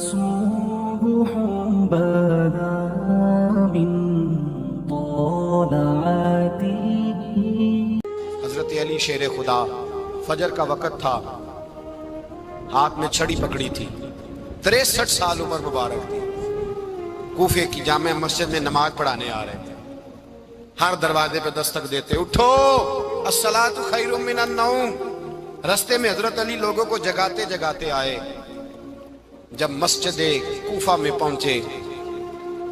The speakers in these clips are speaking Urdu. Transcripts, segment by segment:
صبح بدا من طلعته۔ حضرت علی شیر خدا، فجر کا وقت تھا، ہاتھ میں چھڑی پکڑی تھی، 63 سال عمر مبارک تھی، کوفے کی جامع مسجد میں نماز پڑھانے آ رہے تھے۔ ہر دروازے پہ دستک دیتے، اٹھو الصلاۃ خیر من النوم۔ رستے میں حضرت علی لوگوں کو جگاتے جگاتے آئے۔ جب مسجد کوفہ میں پہنچے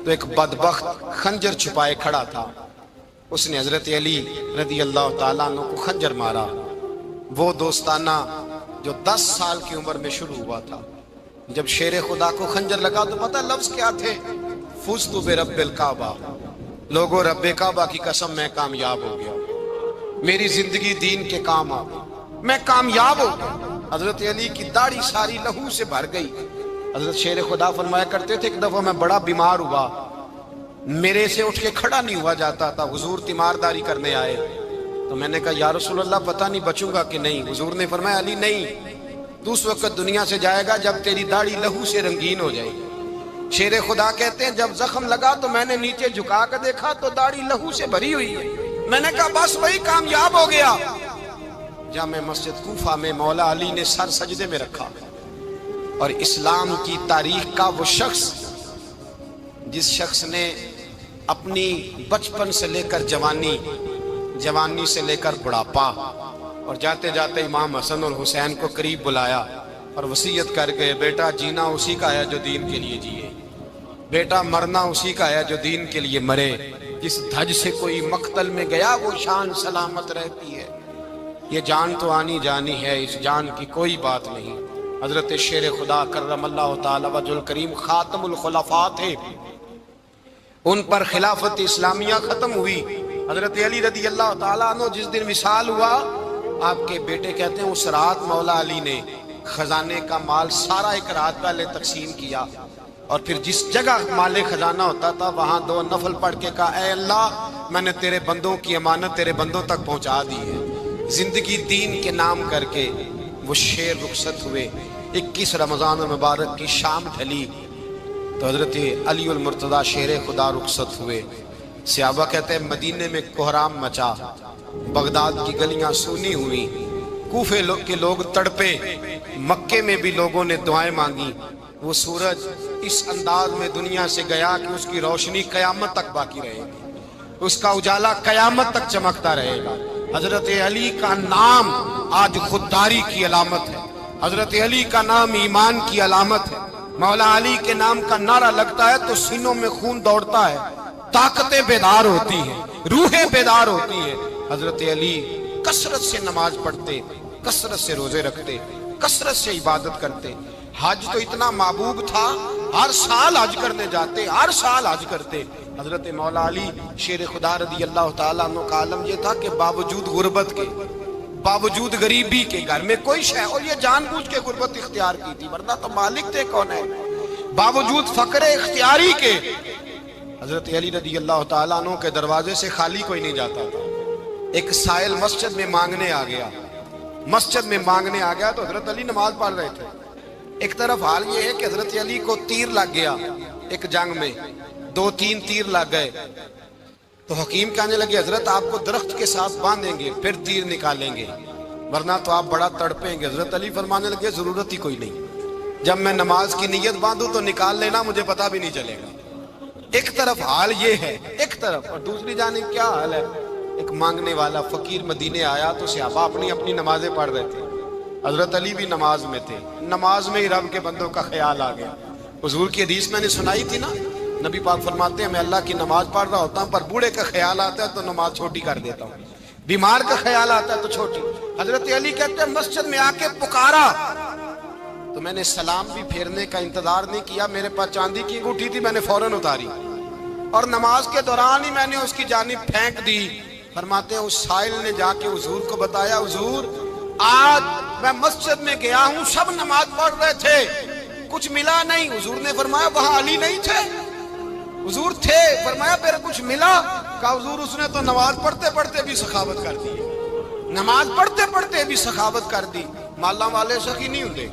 تو ایک بدبخت خنجر چھپائے کھڑا تھا، اس نے حضرت علی رضی اللہ تعالیٰ عنہ کو خنجر مارا۔ وہ دوستانہ جو 10 سال کی عمر میں شروع ہوا تھا، جب شیر خدا کو خنجر لگا تو پتہ لفظ کیا تھے؟ فزت برب الکعبہ، لوگوں رب کعبہ کی قسم میں کامیاب ہو گیا، میری زندگی دین کے کام آ گئی، میں کامیاب ہو گیا۔ حضرت علی کی داڑھی ساری لہو سے بھر گئی۔ حضرت شیر خدا فرمایا کرتے تھے، ایک دفعہ میں بڑا بیمار ہوا، میرے سے اٹھ کے کھڑا نہیں ہوا جاتا تھا، حضور تیمارداری کرنے آئے تو میں نے کہا یا رسول اللہ پتہ نہیں بچوں گا کہ نہیں۔ حضور نے فرمایا علی نہیں، تو اس وقت دنیا سے جائے گا جب تیری داڑھی لہو سے رنگین ہو جائے گی۔ شیر خدا کہتے ہیں جب زخم لگا تو میں نے نیچے جھکا کر دیکھا تو داڑھی لہو سے بھری ہوئی ہے، میں نے کہا بس وہی کامیاب ہو گیا۔ جامع مسجد کوفہ میں مولا علی نے سر سجدے میں رکھا، اور اسلام کی تاریخ کا وہ شخص جس شخص نے اپنی بچپن سے لے کر جوانی، جوانی سے لے کر بڑھاپا، اور جاتے جاتے امام حسن اور حسین کو قریب بلایا اور وصیت کر گئے، بیٹا جینا اسی کا ہے جو دین کے لیے جیے، بیٹا مرنا اسی کا ہے جو دین کے لیے مرے، جس دھج سے کوئی مقتل میں گیا وہ شان سلامت رہتی ہے، یہ جان تو آنی جانی ہے، اس جان کی کوئی بات نہیں۔ حضرت شیر خدا کرم اللہ تعالی وجہ الکریم خاتم الخلفاء تھے، ان پر خلافت اسلامیہ ختم ہوئی۔ حضرت علی رضی اللہ تعالیٰ عنہ جس دن وصال ہوا، آپ کے بیٹے کہتے ہیں اس رات مولا علی نے خزانے کا مال سارا ایک رات پہلے تقسیم کیا، اور پھر جس جگہ مال خزانہ ہوتا تھا وہاں 2 نفل پڑھ کے کہا اے اللہ میں نے تیرے بندوں کی امانت تیرے بندوں تک پہنچا دی ہے۔ زندگی دین کے نام کر کے وہ شیر رخصت ہوئے۔ 21 رمضان المبارک کی شام ڈھلی تو حضرت علی المرتضیٰ شیر خدا رخصت ہوئے۔ صحابہ کہتے ہیں مدینے میں کوہرام مچا، بغداد کی گلیاں سونی ہوئی، کوفے کے لوگ تڑپے، مکے میں بھی لوگوں نے دعائیں مانگی۔ وہ سورج اس انداز میں دنیا سے گیا کہ اس کی روشنی قیامت تک باقی رہے گی، اس کا اجالا قیامت تک چمکتا رہے گا۔ حضرت علی کا نام آج خودداری کی علامت ہے، حضرت علی کا نام ایمان کی علامت ہے۔ مولا علی کے نام کا نعرہ لگتا ہے تو سینوں میں خون دوڑتا ہے، طاقتیں بیدار ہوتی ہیں، روحیں بیدار ہوتی ہیں۔ حضرت علی کثرت سے نماز پڑھتے، کثرت سے روزے رکھتے، کثرت سے عبادت کرتے۔ حج تو اتنا محبوب تھا، ہر سال حج کرنے جاتے، ہر سال حج کرتے۔ حضرت مولا علی شیر خدا رضی اللہ تعالیٰ عنہ کا عالم یہ تھا کہ باوجود غربت کے، باوجود غریبی کے، گھر میں کوئی شے، اور یہ جان بوجھ کے غربت اختیار کی تھی ورنہ تو مالک تھے کون ہے، باوجود فقر اختیاری کے حضرت علی رضی اللہ تعالیٰ عنہ کے دروازے سے خالی کوئی نہیں جاتا تھا۔ ایک سائل مسجد میں مانگنے آ گیا، مسجد میں مانگنے آ گیا تو حضرت علی نماز پڑھ رہے تھے۔ ایک طرف حال یہ ہے کہ حضرت علی کو تیر لگ گیا، ایک جنگ میں 2-3 تیر لگ گئے، تو حکیم کہنے لگے حضرت آپ کو درخت کے ساتھ باندھیں گے پھر تیر نکالیں گے ورنہ تو آپ بڑا تڑپیں گے۔ حضرت علی فرمانے لگے ضرورت ہی کوئی نہیں، جب میں نماز کی نیت باندھوں تو نکال لینا، مجھے پتہ بھی نہیں چلے گا۔ ایک طرف حال یہ ہے، ایک طرف، اور دوسری جانب کیا حال ہے؟ ایک مانگنے والا فقیر مدینے آیا تو صحابہ اپنی اپنی نمازیں پڑھ رہے تھے، حضرت علی بھی نماز میں تھے، نماز میں ہی رب کے بندوں کا خیال آ گیا۔ حضور کی حدیث میں نے سنائی تھی نا، نبی پاک فرماتے ہیں میں اللہ کی نماز پڑھ رہا ہوتا ہوں پر بوڑھے کا خیال آتا ہے تو نماز چھوٹی کر دیتا ہوں، بیمار کا خیال آتا ہے تو چھوٹی۔ حضرت علی کہتے ہیں مسجد میں آ کے پکارا تو میں نے سلام بھی پھیرنے کا انتظار نہیں کیا، میرے پاس چاندی کی انگوٹھی تھی، میں نے فوراً اتاری اور نماز کے دوران ہی میں نے اس کی جانب پھینک دی۔ فرماتے ہیں اس سائل نے جا کے حضور کو بتایا حضور آج میں مسجد میں گیا ہوں، سب نماز پڑھ رہے تھے، کچھ ملا نہیں۔ حضور نے فرمایا وہاں علی نہیں تھے؟ حضور تھے۔ فرمایا پھر کچھ ملا؟ کہا حضور اس نے تو نماز پڑھتے پڑھتے بھی سخاوت کر دی، نماز پڑھتے پڑھتے بھی سخاوت کر دی۔ مالا والے سخی نہیں ہوندے،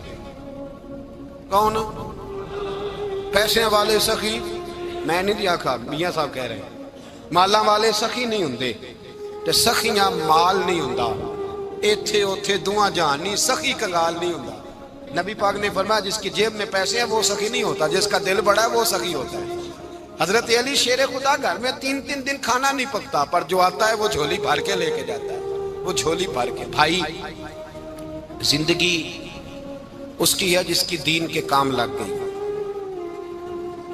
کون؟ پیسے والے سخی میں نہیں آکھا، میاں صاحب کہہ رہے ہیں مالاں والے سخی نہیں ہوندے تے سخیاں مال نہیں ہوندا، ایتھے اوتھے دعا جہان نہیں، سخی کنگال نہیں ہوندا۔ نبی پاک نے فرمایا جس کی جیب میں پیسے ہیں وہ سخی نہیں ہوتا، جس کا دل بڑا ہے وہ سخی ہوتا ہے۔ حضرت علی شیر خدا گھر میں 3 دن کھانا نہیں پکتا، پر جو آتا ہے وہ جھولی بھر کے لے کے جاتا ہے، وہ جھولی بھر کے۔ بھائی زندگی اس کی ہے جس کی دین کے کام لگ گئی،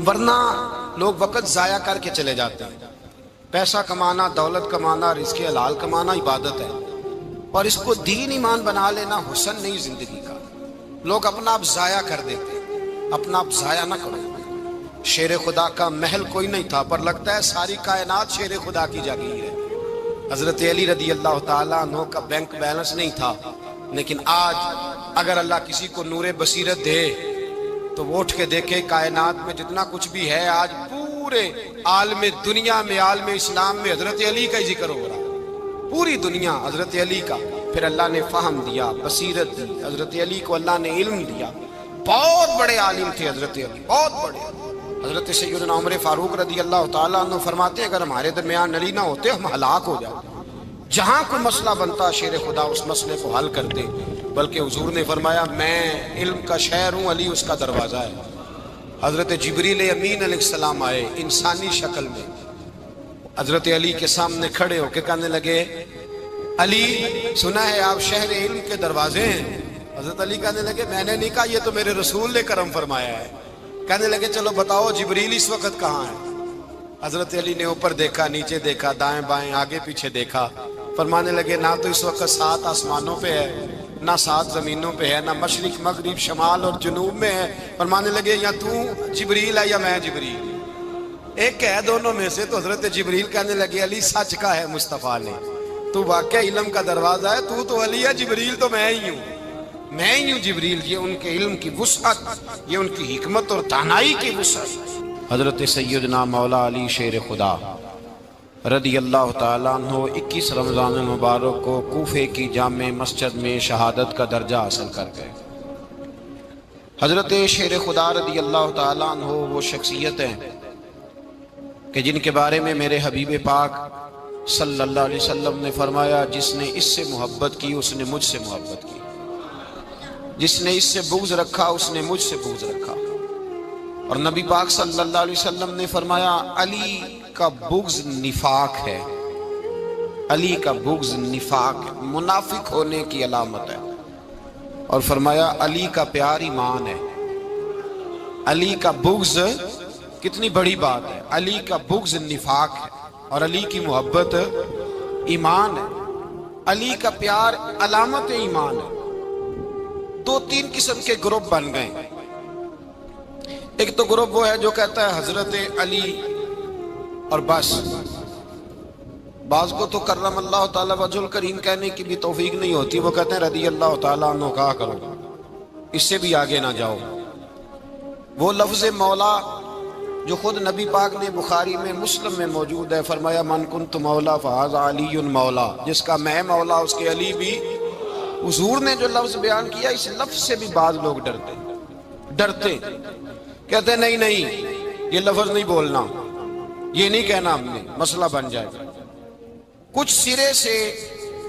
ورنہ لوگ وقت ضائع کر کے چلے جاتے ہیں۔ پیسہ کمانا، دولت کمانا، رزق حلال کمانا عبادت ہے، اور اس کو دین ایمان بنا لینا حسن نہیں زندگی کا۔ لوگ اپنا آپ ضائع کر دیتے، اپنا آپ ضائع نہ کرو۔ شیر خدا کا محل کوئی نہیں تھا، پر لگتا ہے ساری کائنات شیر خدا کی جاگیر ہے۔ حضرت علی رضی اللہ تعالیٰ عنہ کا بینک بیلنس نہیں تھا، لیکن آج اگر اللہ کسی کو نور بصیرت دے تو وہ اٹھ کے دیکھے کائنات میں جتنا کچھ بھی ہے، آج پورے عالم دنیا میں، عالم اسلام میں حضرت علی کا ہی ذکر ہو رہا، پوری دنیا حضرت علی کا۔ پھر اللہ نے فہم دیا، بصیرت دی، حضرت علی کو اللہ نے علم دیا۔ بہت بڑے عالم تھے حضرت علی، بہت بڑے۔ حضرت سیدنا عمر فاروق رضی اللہ تعالیٰ عنہ فرماتے ہیں اگر ہمارے درمیان علی نہ ہوتے ہم ہلاک ہو جاتے، جہاں کوئی مسئلہ بنتا شیر خدا اس مسئلے کو حل کرتے، بلکہ حضور نے فرمایا میں علم کا شہر ہوں، علی اس کا دروازہ ہے۔ حضرت جبریل امین علیہ السلام آئے انسانی شکل میں، حضرت علی کے سامنے کھڑے ہو کے کہنے لگے علی سنا ہے آپ شہر علم کے دروازے ہیں۔ حضرت علی کہنے لگے میں نے نہیں کہا، یہ تو میرے رسول نے کرم فرمایا ہے۔ کہنے لگے چلو بتاؤ جبریل اس وقت کہاں ہے؟ حضرت علی نے اوپر دیکھا، نیچے دیکھا، دائیں بائیں آگے پیچھے دیکھا، فرمانے لگے نہ تو اس وقت 7 آسمانوں پہ ہے، نہ 7 زمینوں پہ ہے، نہ مشرق مغرب شمال اور جنوب میں ہے۔ فرمانے لگے یا تو جبریل ہے یا میں جبریل، ایک ہے دونوں میں سے۔ تو حضرت جبریل کہنے لگے علی سچ کا ہے مصطفیٰ نے، تو واقعہ علم کا دروازہ ہے، تو علی ہے، جبریل تو میں ہی ہوں، میں ہی ہوں جبریل۔ یہ ان کے علم کی وسعت، یہ ان کی حکمت اور دانائی کی وسعت۔ حضرت سیدنا مولا علی شیر خدا رضی اللہ تعالیٰ عنہ 21 رمضان المبارک کو کوفے کی جامع مسجد میں شہادت کا درجہ حاصل کر گئے۔ حضرت شیر خدا رضی اللہ تعالیٰ عنہ وہ شخصیت ہیں کہ جن کے بارے میں میرے حبیب پاک صلی اللہ علیہ وسلم نے فرمایا جس نے اس سے محبت کی اس نے مجھ سے محبت کی، جس نے اس سے بغض رکھا اس نے مجھ سے بغض رکھا۔ اور نبی پاک صلی اللہ علیہ وسلم نے فرمایا علی کا بغض نفاق ہے، علی کا بغض نفاق ہے، منافق ہونے کی علامت ہے۔ اور فرمایا علی کا پیار ایمان ہے، علی کا بغض کتنی بڑی بات ہے، علی کا بغض نفاق ہے اور علی کی محبت ایمان ہے، علی کا پیار علامت ایمان ہے۔ 2-3 قسم کے گروپ بن گئے۔ ایک تو گروپ وہ ہے جو کہتا ہے حضرت علی اور بس، بعض کو تو کرم اللہ تعالیٰ وجہ الکریم کہنے کی بھی توفیق نہیں ہوتی، وہ کہتے ہیں رضی اللہ تعالیٰ عنہ کہا کرو، اس سے بھی آگے نہ جاؤ۔ وہ لفظ مولا جو خود نبی پاک نے بخاری میں مسلم میں موجود ہے، فرمایا من کنت مولا فہذا علی مولا، جس کا میں مولا اس کے علی بھی۔ حضور نے جو لفظ بیان کیا اس لفظ سے بھی بعض لوگ ڈرتے کہتے ہیں نہیں یہ لفظ نہیں بولنا، یہ نہیں کہنا، ہم نے مسئلہ بن جائے گا۔ کچھ سرے سے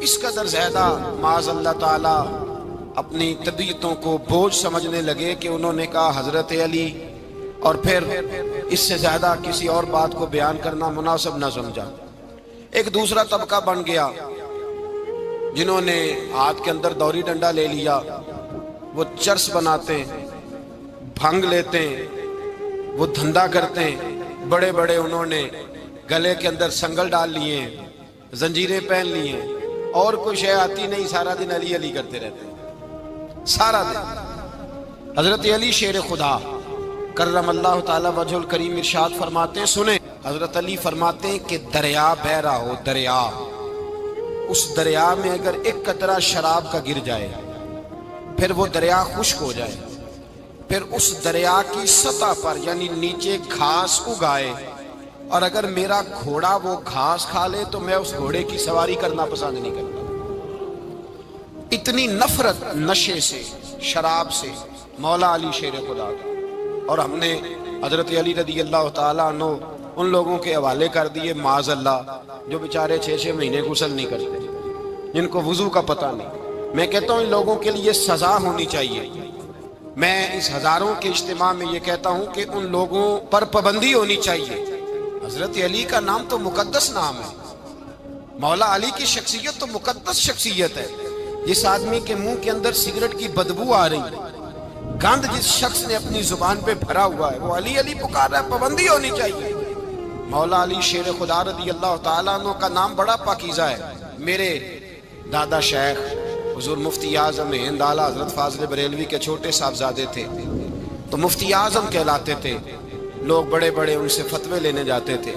اس قدر زیادہ معاذ اللہ تعالی اپنی طبیعتوں کو بوجھ سمجھنے لگے کہ انہوں نے کہا حضرت علی، اور پھر اس سے زیادہ کسی اور بات کو بیان کرنا مناسب نہ سمجھا۔ ایک دوسرا طبقہ بن گیا جنہوں نے ہاتھ کے اندر دوری ڈنڈا لے لیا، وہ چرس بناتے ہیں، بھنگ لیتے ہیں، وہ دھندا کرتے ہیں، بڑے بڑے انہوں نے گلے کے اندر سنگل ڈال لیے ہیں، زنجیریں پہن لی ہیں، اور کوئی شے آتی نہیں، سارا دن علی علی کرتے رہتے ہیں سارا دن۔ حضرت علی شیر خدا کرم اللہ تعالی وجہ الکریم ارشاد فرماتے ہیں، سنیں، حضرت علی فرماتے ہیں کہ دریا بہ رہا ہو، دریا، اس دریا میں اگر ایک قطرہ شراب کا گر جائے پھر وہ دریا خشک ہو جائے، پھر اس دریا کی سطح پر یعنی نیچے گھاس اگائے، اور اگر میرا گھوڑا وہ گھاس کھا لے تو میں اس گھوڑے کی سواری کرنا پسند نہیں کرتا۔ اتنی نفرت نشے سے، شراب سے مولا علی شیر خدا کا۔ اور ہم نے حضرت علی رضی اللہ تعالیٰ عنہ ان لوگوں کے حوالے کر دیے معاذ اللہ جو بیچارے 6 مہینے غسل نہیں کرتے، جن کو وضو کا پتہ نہیں۔ میں کہتا ہوں ان لوگوں کے لیے سزا ہونی چاہیے۔ میں اس ہزاروں کے اجتماع میں یہ کہتا ہوں کہ ان لوگوں پر پابندی ہونی چاہیے۔ حضرت علی کا نام تو مقدس نام ہے، مولا علی کی شخصیت تو مقدس شخصیت ہے۔ جس آدمی کے منہ کے اندر سگریٹ کی بدبو آ رہی ہے، گند جس شخص نے اپنی زبان پہ بھرا ہوا ہے، وہ علی علی پکار رہا ہے، پابندی ہونی چاہیے۔ مولا علی شیر خدا رضی اللہ تعالیٰ عنہ کا نام بڑا پاکیزہ ہے۔ میرے دادا شیخ حضور مفتی اعظم ہند اعلیٰ حضرت فاضل بریلوی کے چھوٹے صاحبزادے تھے، تو مفتی اعظم کہلاتے تھے، لوگ بڑے بڑے ان سے فتوے لینے جاتے تھے۔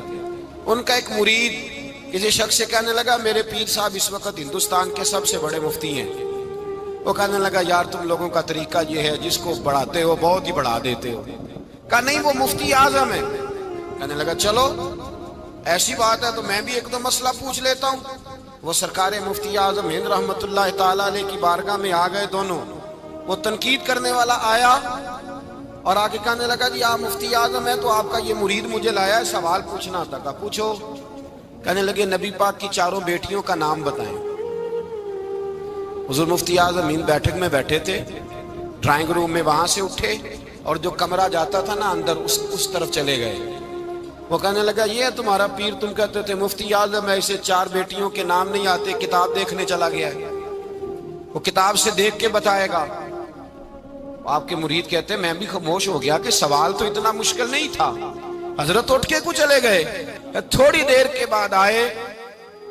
ان کا ایک مرید کسی شخص سے کہنے لگا میرے پیر صاحب اس وقت ہندوستان کے سب سے بڑے مفتی ہیں۔ وہ کہنے لگا یار تم لوگوں کا طریقہ یہ ہے جس کو بڑھاتے ہو بہت ہی بڑھا دیتے ہو۔ کہا نہیں وہ مفتی اعظم ہے۔ کہنے لگا چلو ایسی بات ہے تو میں بھی ایک دو مسئلہ پوچھ لیتا ہوں۔ وہ سرکار مفتی اعظم ہند رحمت اللہ تعالیٰ علیہ کی بارگاہ میں آ گئے دونوں۔ وہ تنقید کرنے والا آیا اور آگے کہنے لگا جی آپ مفتی اعظم ہے تو آپ کا یہ مرید مجھے لایا ہے، سوال پوچھنا تھا۔ کہا پوچھو۔ کہنے لگے نبی پاک کی 4 بیٹیوں کا نام بتائیں۔ حضور مفتی اعظم ہند بیٹھک میں بیٹھے تھے، ڈرائنگ روم میں وہاں سے اٹھے اور جو کمرہ جاتا تھا نا اندر اس طرف چلے گئے۔ وہ کہنے لگا یہ ہے تمہارا پیر، تم کہتے تھے مفتی اعظم ہے، اسے 4 بیٹیوں کے نام نہیں آتے، کتاب دیکھنے چلا گیا ہے، وہ کتاب سے دیکھ کے بتائے گا۔ آپ کے مرید کہتے میں بھی خاموش ہو گیا کہ سوال تو اتنا مشکل نہیں تھا۔ حضرت اٹھ کے کو چلے گئے۔ تھوڑی دیر کے بعد آئے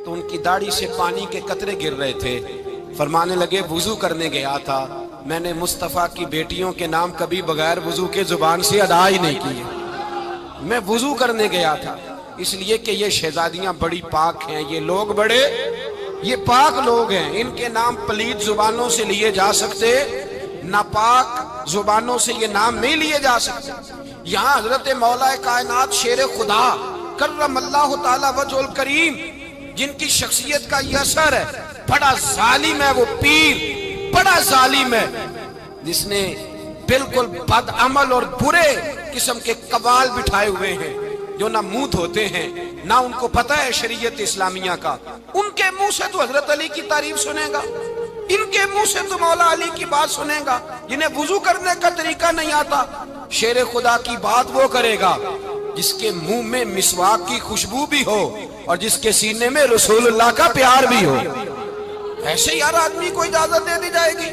تو ان کی داڑھی سے پانی کے قطرے گر رہے تھے۔ فرمانے لگے وضو کرنے گیا تھا، میں نے مصطفیٰ کی بیٹیوں کے نام کبھی بغیر وضو کے زبان سے ادا ہی نہیں کیے۔ میں وضو کرنے گیا تھا اس لیے کہ یہ شہزادیاں بڑی پاک ہیں، یہ لوگ بڑے یہ پاک لوگ ہیں، ان کے نام پلید زبانوں سے لیے جا سکتے، ناپاک زبانوں سے یہ نام نہیں لیے جا سکتے۔ یہاں حضرت مولا کائنات شیر خدا کرم اللہ تعالی وجہ الکریم جن کی شخصیت کا یہ اثر ہے، بڑا ظالم ہے وہ پیر، بڑا ظالم ہے جس نے بالکل بد عمل اور برے قسم کے قوال بٹھائے ہوئے ہیں، جو نہ منہ دھوتے ہیں نہ ان کو پتہ ہے شریعت اسلامیہ کا۔ ان کے منہ سے تو حضرت علی کی تعریف سنے گا، ان کے منہ سے تو مولا علی کی بات سنے گا، جنہیں وضو کرنے کا طریقہ نہیں آتا۔ شیر خدا کی بات وہ کرے گا جس کے منہ میں مسواک کی خوشبو بھی ہو اور جس کے سینے میں رسول اللہ کا پیار بھی ہو۔ ایسے یار آدمی کو اجازت دے دی جائے گی؟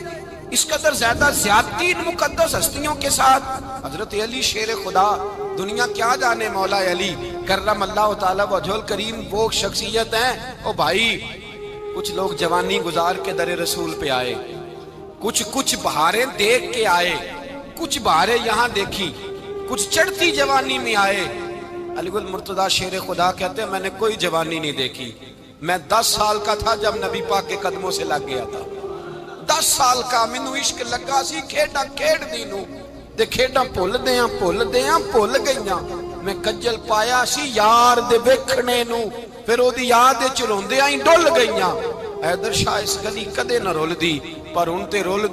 اس قدر زیادہ زیادتی ان مقدس ہستیوں کے ساتھ۔ حضرت علی شیر خدا، دنیا کیا جانے مولا علی کرم اللہ تعالی وجہ الکریم وہ شخصیت ہیں۔ او بھائی کچھ لوگ جوانی گزار کے در رسول پہ آئے، کچھ بہاریں دیکھ کے آئے، کچھ بہاریں یہاں دیکھی، کچھ چڑھتی جوانی میں آئے۔ علی گل مرتضیٰ شیر خدا کہتے ہیں میں نے کوئی جوانی نہیں دیکھی، میں 10 سال کا تھا جب نبی پاک کے قدموں سے لگ گیا تھا۔ 10 سال کا مینوں عشق لگا سی، کھیڈا کھیڈ دی نو تے کھیڈاں بھول گئیاں۔ میں کجل پایا سی یار دے ویکھنے نو، پھر او دی یاد وچ روندیاں ہی ڈل گئیاں۔ حیدر شاہ اس گلی کدے نہ رول دی، پر ان تے رول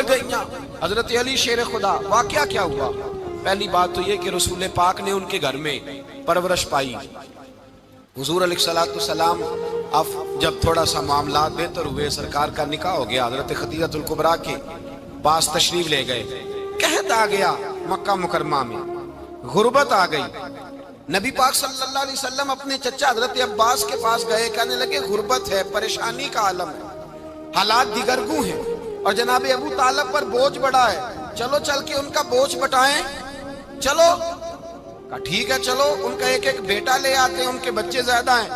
گئیاں۔ حضرت علی شیر خدا، واقعہ کیا ہوا؟ پہلی بات تو یہ کہ رسول پاک نے ان کے گھر میں پرورش پائی۔ حضور علیہ السلام اب جب تھوڑا سا معاملات بہتر ہوئے، سرکار کا نکاح ہو گیا، حضرت خدیجہ الکبریٰ کے پاس تشریف لے گئے۔ قحط آ گیا مکہ مکرمہ میں، غربت آ گئی۔ نبی پاک صلی اللہ علیہ وسلم اپنے چچا حضرت عباس کے پاس گئے، کہنے لگے غربت ہے، پریشانی کا عالم ہے، حالات دیگرگوں ہیں اور جناب ابو طالب پر بوجھ بڑا ہے، چلو چل کے ان کا بوجھ بٹائیں۔ چلو کہا ٹھیک ہے چلو، ان کا ایک بیٹا لے آتے ہیں، ان کے بچے زیادہ ہیں،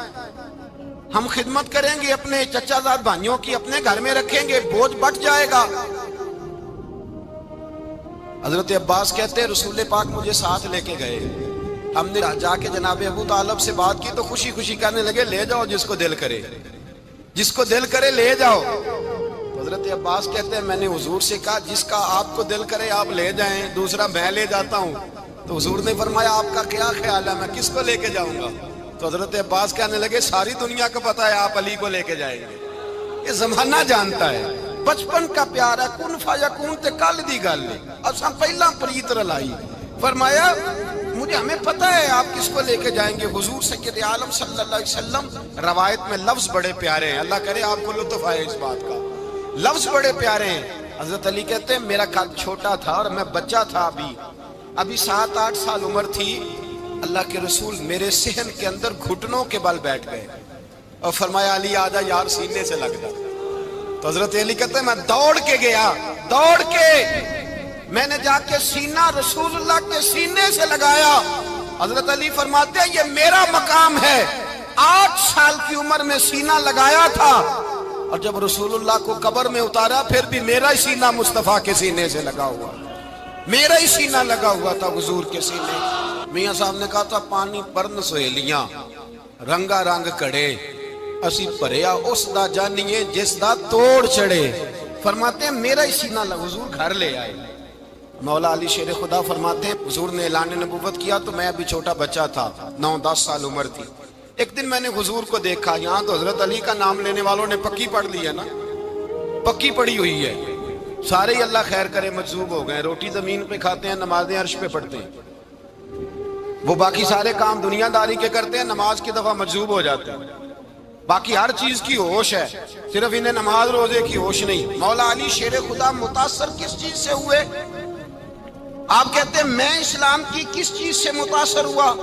ہم خدمت کریں گے اپنے چچا زاد بھائیوں کی، اپنے گھر میں رکھیں گے، بوجھ بٹ جائے گا۔ حضرت عباس کہتے ہیں رسول پاک مجھے ساتھ لے کے گئے، ہم نے جا کے جناب ابو طالب سے بات کی تو خوشی خوشی کہنے لگے لے جاؤ جس کو دل کرے لے جاؤ۔ حضرت عباس کہتے ہیں میں نے حضور سے کہا جس کا آپ کو دل کرے آپ لے جائیں، دوسرا میں لے جاتا ہوں۔ تو حضور نے فرمایا آپ کا کیا خیال ہے، میں کس کو لے کے جاؤں گا؟ تو حضرت عباس کہنے لگے ساری دنیا کو پتا ہے آپ علی کو لے کے جائیں گے، یہ زمانہ جانتا ہے، بچپن کا پیار ہے، کن فیکون تے کل دی گل ہے، اساں پہلا پریت رلائی، فرمایا مجھے ہمیں پتہ ہے آپ کس کو لے کے جائیں گے، حضور سید عالم صلی اللہ علیہ وسلم۔ روایت میں لفظ بڑے پیارے ہیں، اللہ کرے آپ کو لطف آئے اس بات کا، لفظ بڑے پیارے ہیں۔ حضرت علی کہتے ہیں میرا قد چھوٹا تھا اور میں بچہ تھا، ابھی 7-8 سال عمر تھی، اللہ کے رسول میرے صحن کے اندر گھٹنوں کے بل بیٹھ گئے اور فرمایا علی آجا یار سینے سے لگ جا۔ تو حضرت علی کہتے ہیں میں دوڑ کے گیا، دوڑ کے میں نے جا کے سینہ رسول اللہ کے سینے سے لگایا۔ حضرت علی فرماتے ہیں یہ میرا مقام ہے، 8 سال کی عمر میں سینہ لگایا تھا، اور جب رسول اللہ کو قبر میں اتارا پھر بھی میرا ہی سینہ مصطفیٰ کے سینے سے لگا ہوا، میرا ہی سینہ لگا ہوا تھا حضور کے سینے۔ میاں صاحب نے کہا تھا پانی پرن سہیلیاں رنگا رنگ کڑے، اسی پریا اس دا جانیے جس دا توڑ چڑے۔ فرماتے ہیں میرا ہی سینہ لگا، حضور گھر لے آئے۔ مولا علی شیر خدا فرماتے ہیں حضور نے اعلان نبوت کیا تو میں ابھی چھوٹا بچہ تھا، 9-10 سال عمر تھی۔ ایک دن میں نے حضور کو دیکھا، یہاں تو حضرت علی کا نام لینے والوں نے پکی پڑھ لی ہے نا، پکی پڑھی ہوئی ہے، سارے ہی اللہ خیر کرے مجذوب ہو گئے، روٹی زمین پہ کھاتے ہیں، نمازیں عرش پہ پڑھتے ہیں، وہ باقی سارے کام دنیا داری کے کرتے ہیں، نماز کی دفعہ مجذوب ہو جاتے ہیں، باقی ہر چیز کی ہوش ہے، صرف انہیں نماز روزے کی ہوش نہیں۔ مولا علی شیر خدا متاثر کس چیز سے ہوئے؟ آپ کہتے ہیں میں اسلام کی کس چیز سے متاثر ہوا؟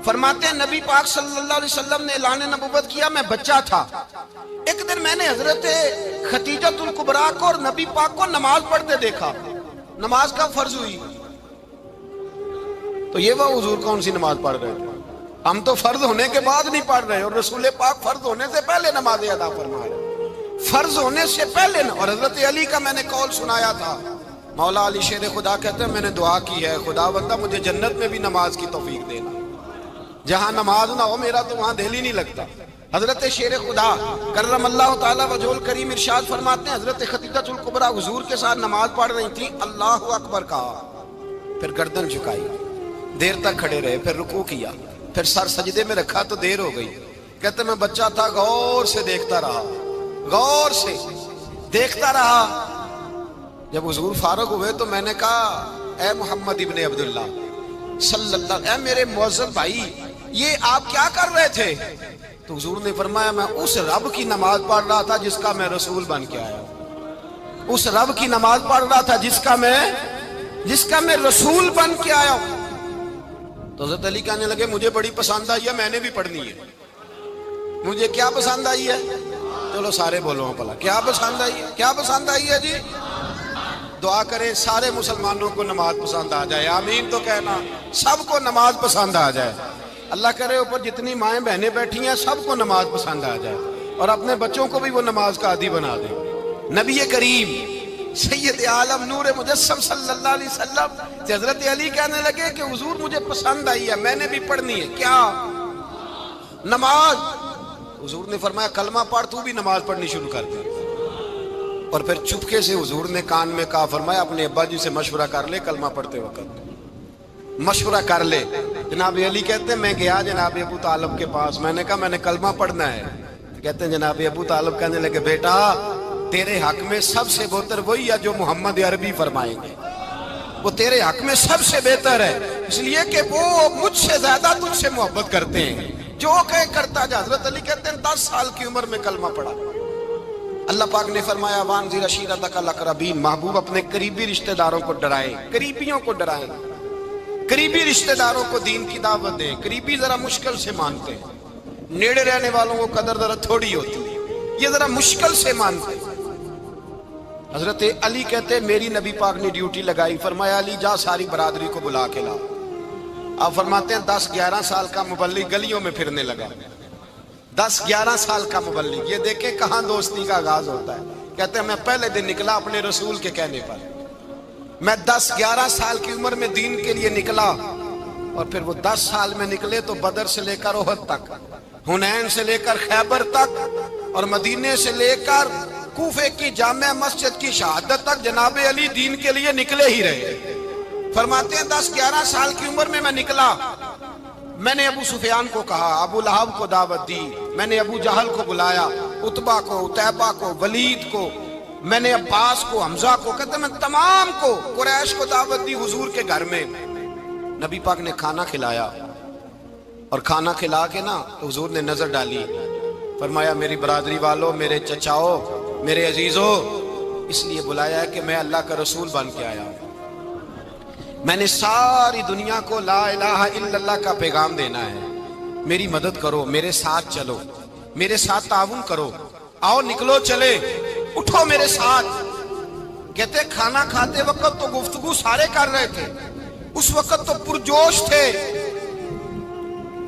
فرماتے ہیں نبی پاک صلی اللہ علیہ وسلم نے اعلان نبوت کیا، میں بچہ تھا، ایک دن میں نے حضرت خدیجۃ الکبریٰ کو اور نبی پاک کو نماز پڑھتے دیکھا، نماز کا فرض ہوئی، تو یہ وہ حضور کون سی نماز پڑھ رہے تھے؟ ہم تو فرض ہونے کے بعد نہیں پڑھ رہے، اور رسول پاک فرض ہونے سے پہلے نماز ادا فرما رہے، فرض ہونے سے پہلے۔ اور حضرت علی کا میں نے قول سنایا تھا، مولا علی شیر خدا کہتے ہیں میں نے دعا کی ہے خدا بندہ مجھے جنت میں بھی نماز کی توفیق دینا، جہاں نماز نہ ہو میرا تو وہاں دل ہی نہیں لگتا۔ حضرت شیر خدا کرم اللہ تعالیٰ وجہ الکریم ارشاد فرماتے ہیں حضرت خدیجۃ الکبریٰ حضور کے ساتھ نماز پڑھ رہی تھی، اللہ اکبر کہا، پھر گردن جھکائی، دیر تک کھڑے رہے، پھر رکوع کیا، پھر سر سجدے میں رکھا تو دیر ہو گئی۔ کہتے میں بچہ تھا، غور سے دیکھتا رہا، غور سے دیکھتا رہا۔ جب حضور فارغ ہوئے تو میں نے کہا اے محمد ابن عبداللہ صلی اللہ، اے میرے معزز بھائی یہ آپ کیا کر رہے تھے؟ تو حضور نے فرمایا میں اس رب کی نماز پڑھ رہا تھا جس کا میں رسول بن کے آیا ہوں، اس رب کی نماز پڑھ رہا تھا جس کا میں رسول بن کے آیا ہوں۔ تو حضرت علی کہنے لگے مجھے بڑی پسند آئی ہے، میں نے بھی پڑھنی ہے۔ مجھے کیا پسند آئی ہے؟ چلو سارے بولو پلا، کیا پسند آئی ہے؟ کیا پسند آئی ہے جی؟ دعا کریں سارے مسلمانوں کو نماز پسند آ جائے، آمین تو کہنا، سب کو نماز پسند آ جائے۔ اللہ کرے اوپر جتنی مائیں بہنیں بیٹھی ہیں سب کو نماز پسند آ جائے، اور اپنے بچوں کو بھی وہ نماز کا عادی بنا دیں۔ نبی کریم سید عالم نور مجسم صلی اللہ علیہ وسلم سے حضرت علی کہنے لگے کہ حضور مجھے پسند آئی ہے، میں نے بھی پڑھنی ہے، کیا؟ نماز۔ حضور نے فرمایا کلمہ پڑھ، تو بھی نماز پڑھنی شروع کر دے۔ اور پھر چپکے سے حضور نے کان میں کہا، فرمایا اپنے ابا جی سے مشورہ کر لے کلمہ پڑھتے وقت، مشورہ کر لے۔ جناب علی کہتے ہیں میں گیا جناب ابو طالب کے پاس، میں نے کہا میں نے کلمہ پڑھنا ہے۔ کہتے ہیں جناب ابو طالب کہنے لگے بیٹا تیرے حق میں سب سے بہتر وہی ہے جو محمد عربی فرمائیں گے، وہ تیرے حق میں سب سے بہتر ہے، اس لیے کہ وہ مجھ سے زیادہ تجھ سے محبت کرتے ہیں، جو کہے کرتا جا۔ حضرت علی کہتے ہیں 10 سال کی عمر میں کلمہ پڑھا۔ اللہ پاک نے فرمایا وانذر عشیرتک الاقربین، محبوب اپنے قریبی رشتہ داروں کو ڈرائیں، قریبیوں کو ڈرائیں، قریبی رشتہ داروں کو دین کی دعوت دیں۔ قریبی ذرا مشکل سے مانتے ہیں، نیڑے رہنے والوں کو قدر ذرا تھوڑی ہوتی ہے، یہ ذرا مشکل سے مانتے ہیں۔ حضرت علی کہتے ہیں میری نبی پاک نے ڈیوٹی لگائی، فرمایا علی جا ساری برادری کو بلا کے لا۔ آپ فرماتے ہیں 10-11 سال کا مبلغ گلیوں میں پھرنے لگا، 10-11 سال کا مبلغ، یہ دیکھیں کہاں دوستی کا آغاز ہوتا ہے۔ کہتے ہیں میں پہلے دن نکلا اپنے رسول کے کہنے پر، میں 10-11 سال کی عمر میں دین کے لیے نکلا، اور پھر وہ 10 سال میں نکلے تو بدر سے لے کر احد تک، حنین سے لے کر خیبر تک، اور مدینے سے لے کر کوفے کی جامع مسجد کی شہادت تک جناب علی دین کے لیے نکلے ہی رہے۔ فرماتے ہیں 10-11 سال کی عمر میں نکلا، میں نے ابو سفیان کو کہا، ابو لہب کو دعوت دی، میں نے ابو جہل کو بلایا، عتبہ کو، عتیبہ کو، ولید کو، میں نے عباس کو، حمزہ کو، کہتے میں تمام کو، قریش کو دعوت دی حضور کے گھر میں۔ نبی پاک نے کھانا کھلایا اور کھانا کھلا کے نا تو حضور نے نظر ڈالی، فرمایا میری برادری والوں، میرے چچاؤ، میرے عزیزوں، اس لیے بلایا ہے کہ میں اللہ کا رسول بن کے آیا ہوں، میں نے ساری دنیا کو لا الہ الا اللہ کا پیغام دینا ہے، میری مدد کرو، میرے ساتھ چلو، میرے ساتھ تعاون کرو، آؤ نکلو چلے، اٹھو میرے ساتھ۔ کہتے کھانا کھاتے وقت تو گفتگو سارے کر رہے تھے، اس وقت تو پرجوش تھے،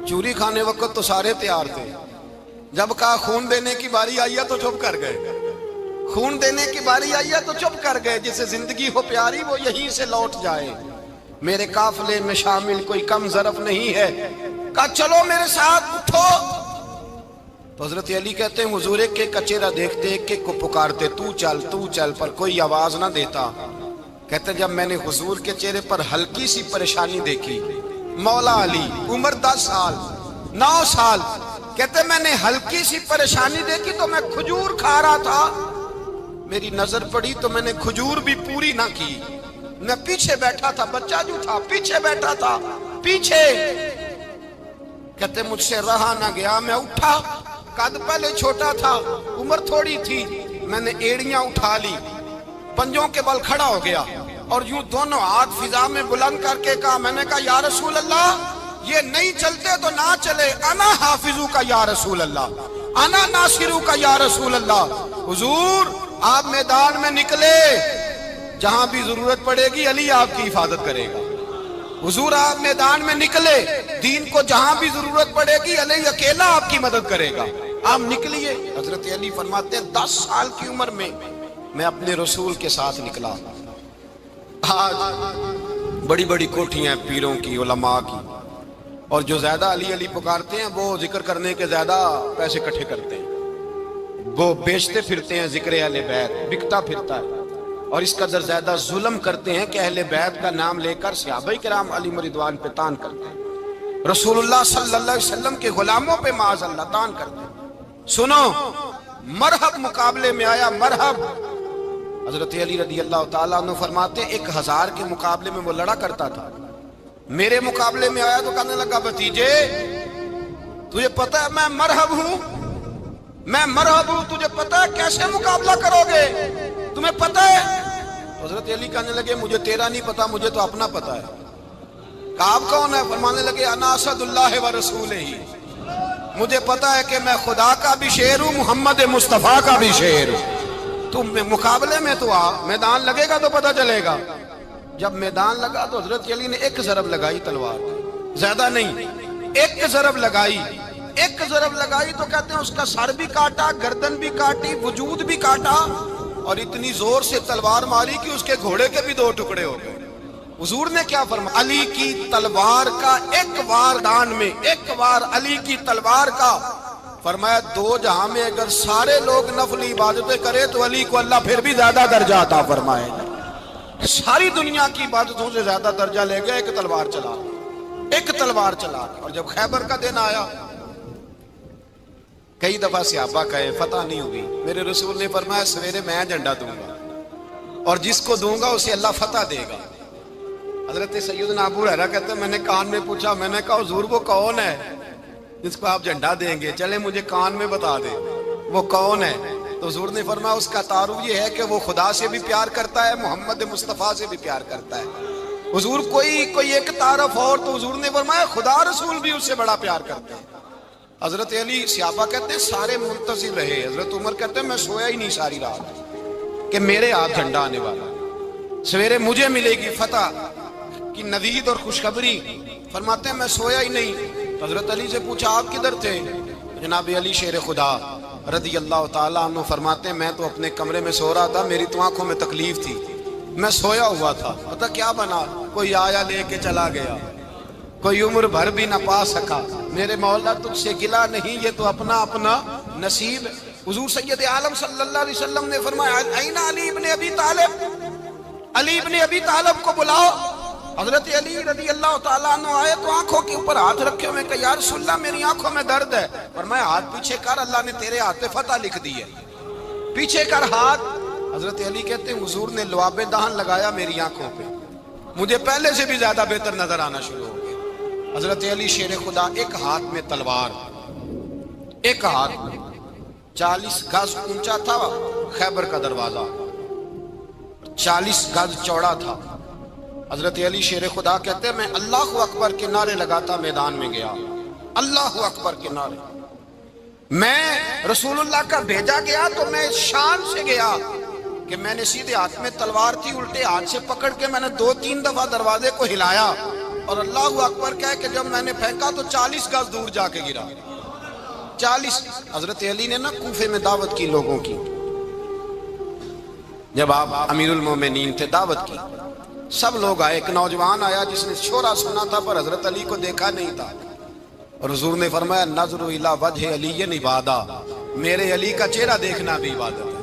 چوری کھانے وقت تو سارے تیار تھے، جب کہا خون دینے کی باری آئی ہے تو چپ کر گئے، خون دینے کی باری آئی ہے تو چپ کر گئے، جسے زندگی ہو پیاری وہ یہیں سے لوٹ جائے، میرے قافلے میں شامل کوئی کم ظرف نہیں ہے، کہا چلو میرے ساتھ اٹھو۔ تو حضرت علی کہتے ہیں حضور ایک ایک کا چہرہ دیکھتے، ایک ایک کو پکارتے، تو چل، پر کوئی آواز نہ دیتا۔ کہتے جب میں نے حضور کے چہرے پر ہلکی سی پریشانی دیکھی، مولا علی عمر 10 سال 9 سال، کہتے میں نے ہلکی سی پریشانی دیکھی تو میں کھجور کھا رہا تھا، میری نظر پڑی تو میں نے کھجور بھی پوری نہ کی، میں پیچھے بیٹھا تھا، بچہ جو تھا پیچھے بیٹھا تھا، پیچھے۔ کہتے مجھ سے رہا نہ گیا، میں اٹھا، قد پہلے چھوٹا تھا، عمر تھوڑی تھی، میں نے ایڑیاں اٹھا لی، پنجوں کے بل کھڑا ہو گیا اور یوں دونوں ہاتھ فضا میں بلند کر کے کہا، میں نے کہا یا رسول اللہ یہ نہیں چلتے تو نہ چلے، انا حافظو کا یا رسول اللہ، انا ناصرو کا یا رسول اللہ۔ حضور آپ میدان میں نکلے، جہاں بھی ضرورت پڑے گی علی آپ کی حفاظت کرے گا، حضور آپ میدان میں نکلے، دین کو جہاں بھی ضرورت پڑے گی علی اکیلا آپ کی مدد کرے گا، آپ نکلیے۔ حضرت علی فرماتے ہیں 10 سال کی عمر میں میں اپنے رسول کے ساتھ نکلا۔ آج بڑی بڑی کوٹھیاں ہیں پیروں کی، علماء کی، اور جو زیادہ علی علی پکارتے ہیں وہ ذکر کرنے کے زیادہ پیسے اکٹھے کرتے ہیں، وہ بیچتے پھرتے ہیں ذکر اہل بیت، بکتا پھرتا ہے، اور اس قدر زیادہ ظلم کرتے ہیں کہ اہل بیت کا نام لے کر صحابہ کرام علی رضوان پہ تان کرتے ہیں، رسول اللہ صلی اللہ علیہ وسلم کے غلاموں پہ معاذ اللہ تان کرتے ہیں۔ سنو، مرحب مقابلے میں آیا، مرحب۔ حضرت علی رضی اللہ تعالیٰ عنہ فرماتے 1000 کے مقابلے میں وہ لڑا کرتا تھا، میرے مقابلے میں آیا تو کہنے لگا بھتیجے تجھے پتہ ہے میں مرحب ہوں، میں مرحب ہوں، تجھے پتہ ہے کیسے مقابلہ کرو گے، تمہیں پتہ ہے؟ حضرت علی کہنے لگے مجھے تیرا نہیں پتا، مجھے تو اپنا پتا ہے۔ کہا آپ کون ہے؟ فرمانے لگے انا اسد اللہ و رسولہ، مجھے پتا ہے کہ میں خدا کا بھی شیر ہوں، محمد مصطفیٰ کا بھی شیر ہوں، تم مقابلے میں تو آ، میدان لگے گا تو پتہ چلے گا۔ جب میدان لگا تو حضرت علی نے ایک ضرب لگائی تلوار، زیادہ نہیں، ایک ضرب لگائی، ایک ضرب لگائی تو کہتے ہیں اس کا سر بھی کاٹا، گردن بھی کاٹی، وجود بھی کاٹا، اور اتنی زور سے تلوار ماری کہ اس کے گھوڑے کے بھی 2 ٹکڑے ہو گئے۔ حضور نے کیا فرمایا؟ علی کی تلوار کا ایک وار دان میں، ایک وار علی کی تلوار کا، فرمایا 2 جہاں میں اگر سارے لوگ نفل عبادتیں کرے تو علی کو اللہ پھر بھی زیادہ درجہ عطا فرمائے گا، ساری دنیا کی عبادتوں سے زیادہ درجہ لے گیا ایک تلوار چلا، ایک تلوار چلا۔ اور جب خیبر کا دن آیا، کئی دفعہ صحابہ کہے فتح نہیں ہوگی، میرے رسول نے فرمایا سویرے میں جھنڈا دوں گا اور جس کو دوں گا اسے اللہ فتح دے گا۔ حضرت سیدنا ابو ہریرہ کہتے ہیں میں نے کان میں پوچھا، میں نے کہا حضور وہ کون ہے جس کو آپ جھنڈا دیں گے؟ چلے مجھے کان میں بتا دیں وہ کون ہے۔ تو حضور نے فرمایا اس کا تعارف یہ ہے کہ وہ خدا سے بھی پیار کرتا ہے، محمد مصطفیٰ سے بھی پیار کرتا ہے۔ حضور کوئی ایک تعارف اور، تو حضور نے فرمایا خدا رسول بھی اس سے بڑا پیار کرتے ہیں۔ حضرت علی صحابہ کہتے ہیں سارے منتظر رہے، حضرت عمر کہتے ہیں میں سویا ہی نہیں ساری رات کہ میرے ہاتھ جھنڈا آنے والا، سویرے مجھے ملے گی فتح کی نوید اور خوشخبری۔ فرماتے ہیں میں سویا ہی نہیں۔ حضرت علی سے پوچھا آپ کدھر تھے؟ جناب علی شیر خدا رضی اللہ تعالیٰ عنہ فرماتے ہیں میں تو اپنے کمرے میں سو رہا تھا، میری تو آنکھوں میں تکلیف تھی، میں سویا ہوا تھا، پتہ کیا بنا، کوئی آیا لے کے چلا گیا، کوئی عمر بھر بھی نہ پا سکا، میرے مولا تجھ سے گلا نہیں، یہ تو اپنا اپنا نصیب۔ حضور سید عالم صلی اللہ علیہ وسلم نے فرمایا این علی ابن ابی طالب، علی ابن ابی طالب کو بلاؤ۔ حضرت علی رضی اللہ تعالیٰ عنہ آئے تو آنکھوں کے اوپر ہاتھ رکھے ہوئے کہ یا رسول اللہ میری آنکھوں میں درد ہے۔ فرمایا ہاتھ پیچھے کر، اللہ نے تیرے ہاتھ پہ فتح لکھ دی ہے، پیچھے کر ہاتھ۔ حضرت علی کہتے ہیں حضور نے لعاب دہن لگایا میری آنکھوں پہ، مجھے پہلے سے بھی زیادہ بہتر نظر آنا شروع ہو گیا۔ حضرت علی شیر خدا، ایک ہاتھ میں تلوار، ایک ہاتھ میں 40 گز اونچا تھا خیبر کا دروازہ، 40 گز چوڑا تھا۔ حضرت علی شیر خدا کہتے ہیں میں اللہ اکبر کے نعرے لگاتا میدان میں گیا، اللہ اکبر کے نعرے۔ میں رسول اللہ کا بھیجا گیا تو میں شان سے گیا کہ میں نے سیدھے ہاتھ میں تلوار تھی، الٹے ہاتھ سے پکڑ کے میں نے 2-3 دفعہ دروازے کو ہلایا اور اللہ اکبر کہہ کہ جب میں نے پھینکا تو 40 گز دور جا کے گرا۔ 40۔ حضرت علی نے نا کوفے میں دعوت کی لوگوں کی، جب آپ امیر المومنین تھے، دعوت کی، سب لوگ آئے۔ ایک نوجوان آیا جس نے شورا سنا تھا پر حضرت علی کو دیکھا نہیں تھا، اور حضور نے فرمایا نظر الی وجہ علی عبادہ، میرے علی کا چہرہ دیکھنا بھی عبادت ہے۔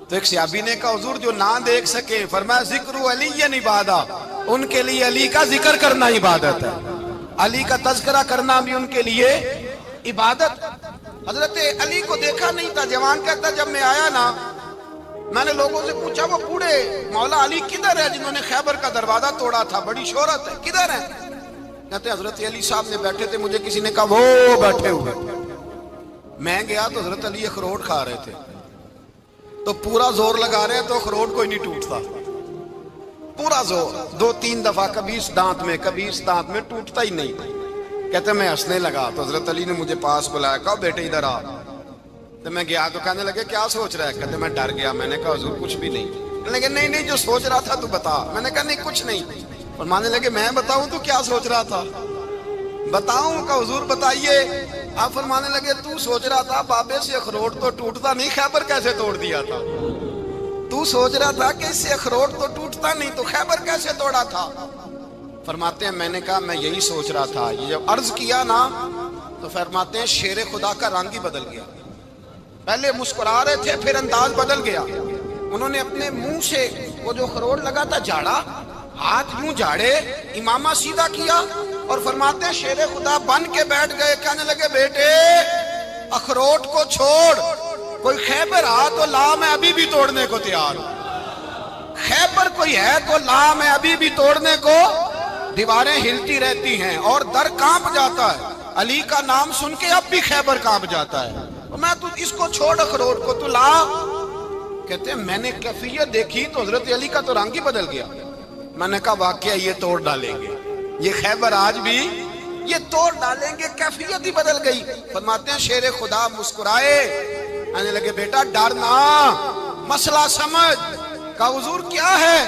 تو ایک صحابی نے کہا حضور جو نہ دیکھ سکے، فرمایا ذکر علی عبادہ، ان کے لیے علی کا ذکر کرنا عبادت ہے، علی کا تذکرہ کرنا بھی ان کے لیے عبادت۔ حضرت علی کو دیکھا نہیں تھا۔ جوان کہتا جب میں آیا نا، میں نے لوگوں سے پوچھا وہ بوڑھے مولا علی کدھر ہے جنہوں نے خیبر کا دروازہ توڑا تھا، بڑی شہرت ہے، کدھر ہے؟ کہتے حضرت علی صاحب نے بیٹھے تھے، مجھے کسی نے کہا وہ بیٹھے ہوئے۔ میں گیا تو حضرت علی اخروٹ کھا رہے تھے، تو پورا زور لگا رہے تو اخروٹ کوئی نہیں ٹوٹتا، پورا زور 2-3 دفعہ، کبھی اس دانت میں کبھی اس دانت میں، ٹوٹتا ہی نہیں۔ کہتے میں ہنسنے لگا تو حضرت علی نے مجھے پاس بلایا، کہا بیٹے ادھر آ۔ تو میں گیا تو کہنے لگے کیا سوچ رہا ہے؟ کہتے میں ڈر گیا۔ میں نے کہا حضور کچھ بھی نہیں۔ کہنے لگے نہیں نہیں جو سوچ رہا تھا تو بتا۔ میں نے کہا نہیں کچھ نہیں۔ فرمانے لگے میں بتاؤں تو کیا سوچ رہا تھا؟ بتاؤں؟ کہ حضور بتائیے۔ آپ فرمانے لگے تو سوچ رہا تھا بابے سے اخروٹ تو ٹوٹتا نہیں، خیبر کیسے توڑ دیا تھا؟ تو سوچ رہا تھا کہ اس سے اخروٹ تو ٹوٹتا نہیں تو خیبر کیسے توڑا تھا؟ فرماتے ہیں میں نے کہا میں یہی سوچ رہا تھا۔ یہ جب عرض کیا نا تو فرماتے ہیں شیر خدا کا رنگ ہی بدل گیا، پہلے مسکرا رہے تھے پھر انداز بدل گیا۔ انہوں نے اپنے منہ سے وہ جو اخروٹ لگا تھا جھاڑا، ہاتھ یوں جھاڑے، امامہ سیدھا کیا، اور فرماتے ہیں شیر خدا بن کے بیٹھ گئے۔ کہنے لگے بیٹے اخروٹ کو چھوڑ، کوئی خیبر آ تو لا، میں ابھی بھی توڑنے کو تیار ہوں۔ خیبر کوئی ہے تو لا، میں ابھی بھی توڑنے کو۔ دیواریں ہلتی رہتی ہیں اور در کانپ جاتا ہے، علی کا نام سن کے اب بھی خیبر کانپ جاتا ہے۔ میں تو اس کو چھوڑ اخروٹ کو تو لا۔ کہتے ہیں میں نے کیفیت دیکھی تو حضرت علی کا تو رنگ ہی بدل گیا۔ میں نے کہا واقعہ یہ توڑ ڈالیں گے، یہ خیبر آج بھی یہ توڑ ڈالیں گے، کیفیت ہی بدل گئی۔ فرماتے ہیں شیر خدا مسکرائے، کہنے لگے بیٹا ڈرنا، مسئلہ سمجھ۔ کہا حضور کیا ہے؟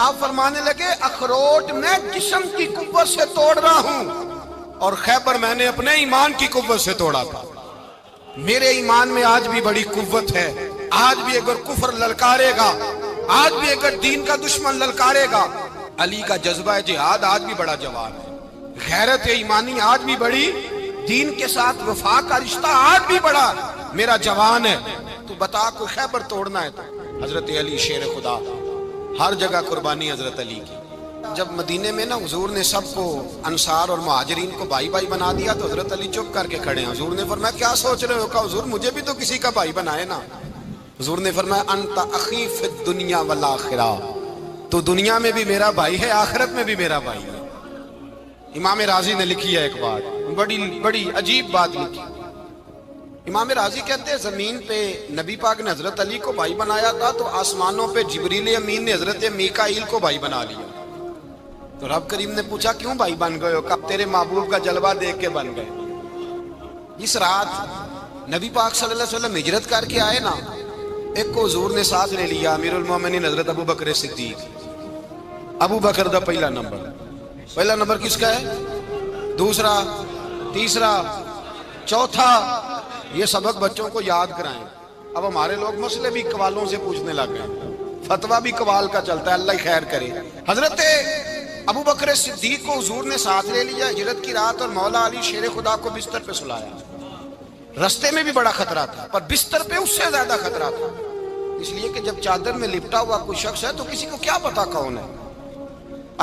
آپ فرمانے لگے اخروٹ میں جسم کی قوت سے توڑ رہا ہوں اور خیبر میں نے اپنے ایمان کی قوت سے توڑا تھا۔ میرے ایمان میں آج بھی بڑی قوت ہے، آج بھی اگر کفر للکارے گا، آج بھی اگر دین کا دشمن للکارے گا، علی کا جذبہ جہاد آج بھی بڑا جوان ہے، غیرت ایمانی آج بھی بڑی، دین کے ساتھ وفا کا رشتہ آج بھی بڑا میرا جوان ہے۔ تو بتا کوئی خیبر توڑنا ہے تو حضرت علی شیر خدا، ہر جگہ قربانی حضرت علی کی۔ جب مدینے میں نا حضور نے سب کو انصار اور مہاجرین کو بھائی بھائی بنا دیا تو حضرت علی چپ کر کے کھڑے ہیں۔ حضور نے فرمایا کیا سوچ رہے ہو؟ کہا حضور مجھے بھی تو کسی کا بھائی بنائے نا۔ حضور نے فرمایا انت اخی فی الدنیا والآخرہ، تو دنیا میں بھی میرا بھائی ہے، آخرت میں بھی میرا بھائی ہے۔ امام راضی نے لکھی ہے ایک بات، بڑی عجیب بات لکھی۔ امام راضی کہتے ہیں زمین پہ نبی پاک نے حضرت علی کو بھائی بنایا تھا تو آسمانوں پہ جبریل امین نے حضرت میکائیل کو بھائی بنا لیا۔ تو رب کریم نے پوچھا کیوں بھائی بن گئے ہو؟ کب تیرے محبوب کا جلوہ دیکھ کے بن گئے۔ جس رات نبی پاک صلی اللہ علیہ وسلم ہجرت کر کے آئے نا، ایک کو حضور نے ساتھ لے لیا، امیر المومنین حضرت ابو بکر صدیق۔ ابو بکر دا پہلا نمبر کس کا ہے؟ دوسرا، تیسرا، چوتھا، یہ سبق بچوں کو یاد کرائیں۔ اب ہمارے لوگ مسئلے بھی قوالوں سے پوچھنے لگ گئے، فتویٰ بھی قوال کا چلتا ہے، اللہ ہی خیر کرے۔ حضرت ابو بکر صدیق کو حضور نے ساتھ لے لیا ہجرت کی رات، اور مولا علی شیر خدا کو بستر پہ سلایا۔ رستے میں بھی بڑا خطرہ تھا پر بستر پہ اس سے زیادہ خطرہ تھا، اس لیے کہ جب چادر میں لپٹا ہوا کوئی شخص ہے تو کسی کو کیا پتا کون ہے،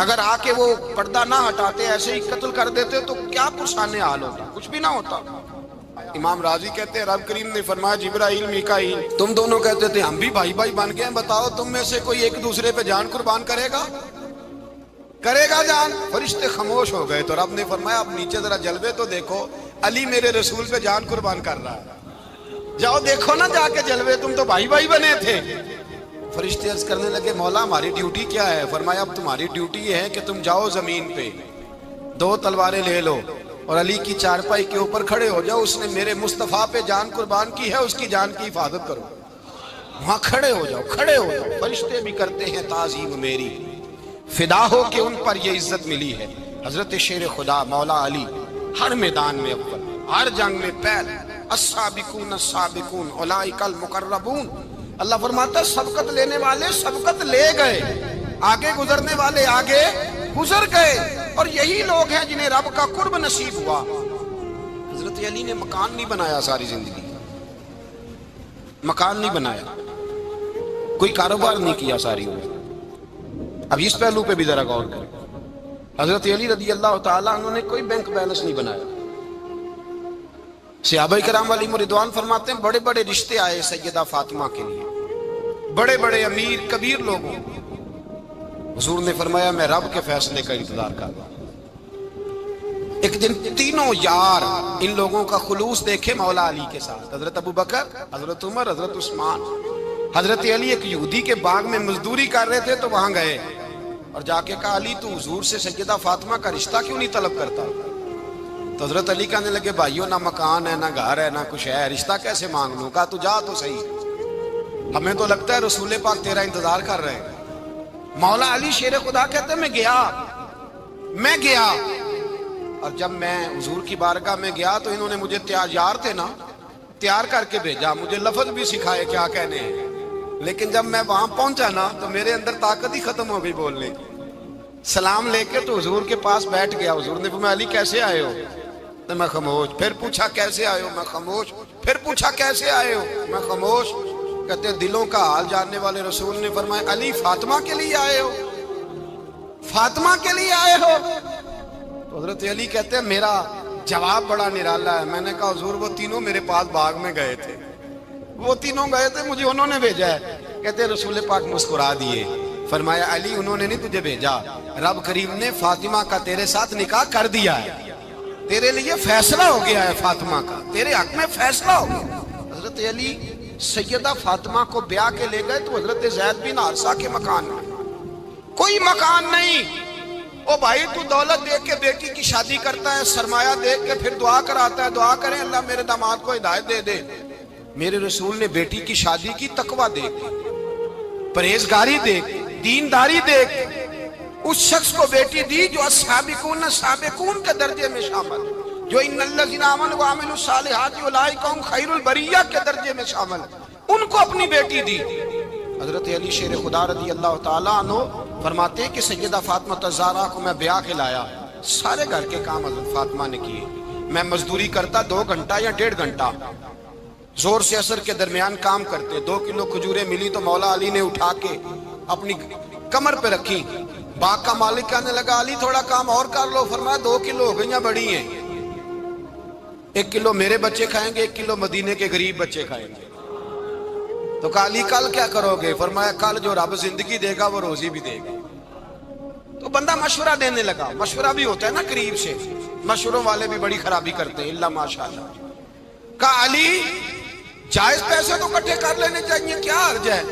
اگر آ کے وہ پردہ نہ ہٹاتے ایسے ہی قتل کر دیتے تو کیا پرسانے حال ہوتا، کچھ بھی نہ ہوتا۔ امام راضی کہتے ہیں رب کریم نے فرمایا جبرائیل میکائیل تم دونوں کہتے تھے ہم بھی بھائی بھائی بن گئے ہیں، بتاؤ تم میں سے کوئی ایک دوسرے پہ جان قربان کرے گا؟ کرے گا جان؟ فرشتے خاموش ہو گئے تو رب نے فرمایا اب نیچے ذرا جلوے تو دیکھو، علی میرے رسول پہ جان قربان کر رہا ہے، جاؤ دیکھو نا جا کے جلوے، تم تو بھائی بھائی بنے تھے۔ فرشتے عرض کرنے لگے مولا ہماری ڈیوٹی کیا ہے؟ فرمایا اب تمہاری ڈیوٹی یہ ہے کہ تم جاؤ زمین پہ 2 تلواریں لے لو اور علی کی چارپائی کے اوپر کھڑے ہو جاؤ، اس نے میرے مصطفیٰ پہ جان قربان کی ہے، اس کی جان کی حفاظت کرو۔ وہاں کھڑے ہو جاؤ، کھڑے ہو جاؤ۔ فرشتے بھی کرتے ہیں تعظیم میری، فدا ہو کہ ان پر یہ عزت ملی ہے۔ حضرت شیر خدا مولا علی ہر میدان میں اول، ہر جنگ میں پہل، السابقون السابقون اولئک المقربون۔ اللہ فرماتا ہے سبقت لینے والے سبقت لے گئے، آگے گزرنے والے آگے گزر گئے، اور یہی لوگ ہیں جنہیں رب کا قرب نصیب ہوا۔ حضرت علی نے مکان نہیں بنایا ساری زندگی، مکان نہیں بنایا، کوئی کاروبار نہیں کیا ساری عمر۔ اب اس پہلو پہ بھی ذرا غور کریں، حضرت علی رضی اللہ تعالیٰ عنہ نے کوئی بینک بیلنس نہیں بنایا۔ صحابہ کرام علیہم رضوان فرماتے ہیں بڑے بڑے رشتے آئے سیدہ فاطمہ کے لیے، بڑے بڑے امیر کبیر لوگوں، حضور نے فرمایا میں رب کے فیصلے کا انتظار کر رہا ہوں۔ ایک دن تینوں یار ان لوگوں کا خلوص دیکھے مولا علی کے ساتھ، حضرت ابو بکر، حضرت عمر، حضرت عثمان۔ حضرت علی ایک یہودی کے باغ میں مزدوری کر رہے تھے تو وہاں گئے اور جا کے کہا علی تو حضور سے سیدہ فاطمہ کا رشتہ کیوں نہیں طلب کرتا؟ تو حضرت علی کہنے لگے بھائیوں نہ مکان ہے نہ گھر ہے نہ کچھ ہے، رشتہ کیسے مانگ لوں؟ کہا تو جا تو صحیح، ہمیں تو لگتا ہے رسول پاک تیرا انتظار کر رہے ہیں۔ مولا علی شیر خدا کہتے ہیں میں گیا اور جب میں حضور کی بارگاہ میں گیا تو انہوں نے مجھے تیار تھے نا، تیار کر کے بھیجا، مجھے لفظ بھی سکھائے کیا کہنے ہیں، لیکن جب میں وہاں پہنچا نا تو میرے اندر طاقت ہی ختم ہو گئی بولنے کی۔ سلام لے کے تو حضور کے پاس بیٹھ گیا، حضور نے فرمایا علی کیسے آئے ہو؟ تو میں خاموش، پھر پوچھا کیسے آئے ہو؟ میں خاموش، پھر پوچھا کیسے آئے ہو؟ میں خاموش۔ کہتے ہیں دلوں کا حال جاننے والے رسول نے فرمایا علی فاطمہ کے لیے آئے ہو؟ فاطمہ کے لیے آئے ہو؟ تو حضرت علی کہتے ہیں میرا جواب بڑا نرالا ہے۔ میں نے کہا حضور وہ تینوں میرے پاس باغ میں گئے تھے، وہ تینوں گئے تھے، مجھے انہوں نے بھیجا ہے۔ کہتے ہیں رسول پاک مسکرا دیے، فرمایا علی انہوں نے نہیں تجھے بھیجا، رب کریم نے فاطمہ کا تیرے ساتھ نکاح کر دیا ہے، تیرے لیے فیصلہ ہو گیا ہے، فاطمہ کا تیرے حق میں فیصلہ ہو گیا۔ حضرت علی سیدہ فاطمہ کو بیاہ کے لے گئے تو حضرت زید بن حارثہ کے مکان میں کوئی مکان نہیں۔ او بھائی تو دولت دیکھ کے بیٹی کی شادی کرتا ہے، سرمایہ دیکھ کے پھر دعا کراتا ہے، دعا کریں اللہ میرے داماد کو ہدایت دے دے۔ میرے رسول نے بیٹی کی شادی کی تقوی دیکھ، پرہیزگاری دیکھ، دینداری دیکھ، اس شخص کو بیٹی دی جو السابقون السابقون کے درجے میں شامل، جو ان الذین آمنوا وعملوا الصالحات اولئک هم خیر البریہ کے درجے میں شامل، ان کو اپنی بیٹی دی۔ حضرت علی شیر خدا رضی اللہ تعالیٰ عنہ فرماتے ہیں کہ سیدہ فاطمہ الزہرا کو میں بیاہ کے لایا، سارے گھر کے کام حضرت فاطمہ نے کیے، میں مزدوری کرتا 2 گھنٹہ یا 1.5 گھنٹہ، زور سے عصر کے درمیان کام کرتے، 2 کلو کھجوریں ملی تو مولا علی نے اٹھا کے اپنی کمر پہ رکھی۔ باغ کا مالک کہنے لگا علی تھوڑا کام اور کر لو، فرمایا 2 کلو ہو گئیاں بڑی ہیں، 1 کلو میرے بچے کھائیں گے، 1 کلو مدینے کے غریب بچے کھائیں گے۔ تو کہا علی کل کیا کرو گے؟ فرمایا کل جو رب زندگی دے گا وہ روزی بھی دے گا۔ تو بندہ مشورہ دینے لگا، مشورہ بھی ہوتا ہے نا قریب سے، مشوروں والے بھی بڑی خرابی کرتے ہیں اللہ ماشاءاللہ۔ کہا علی جائز پیسے تو کٹھے کر لینے چاہیے، کیا حرج ہے،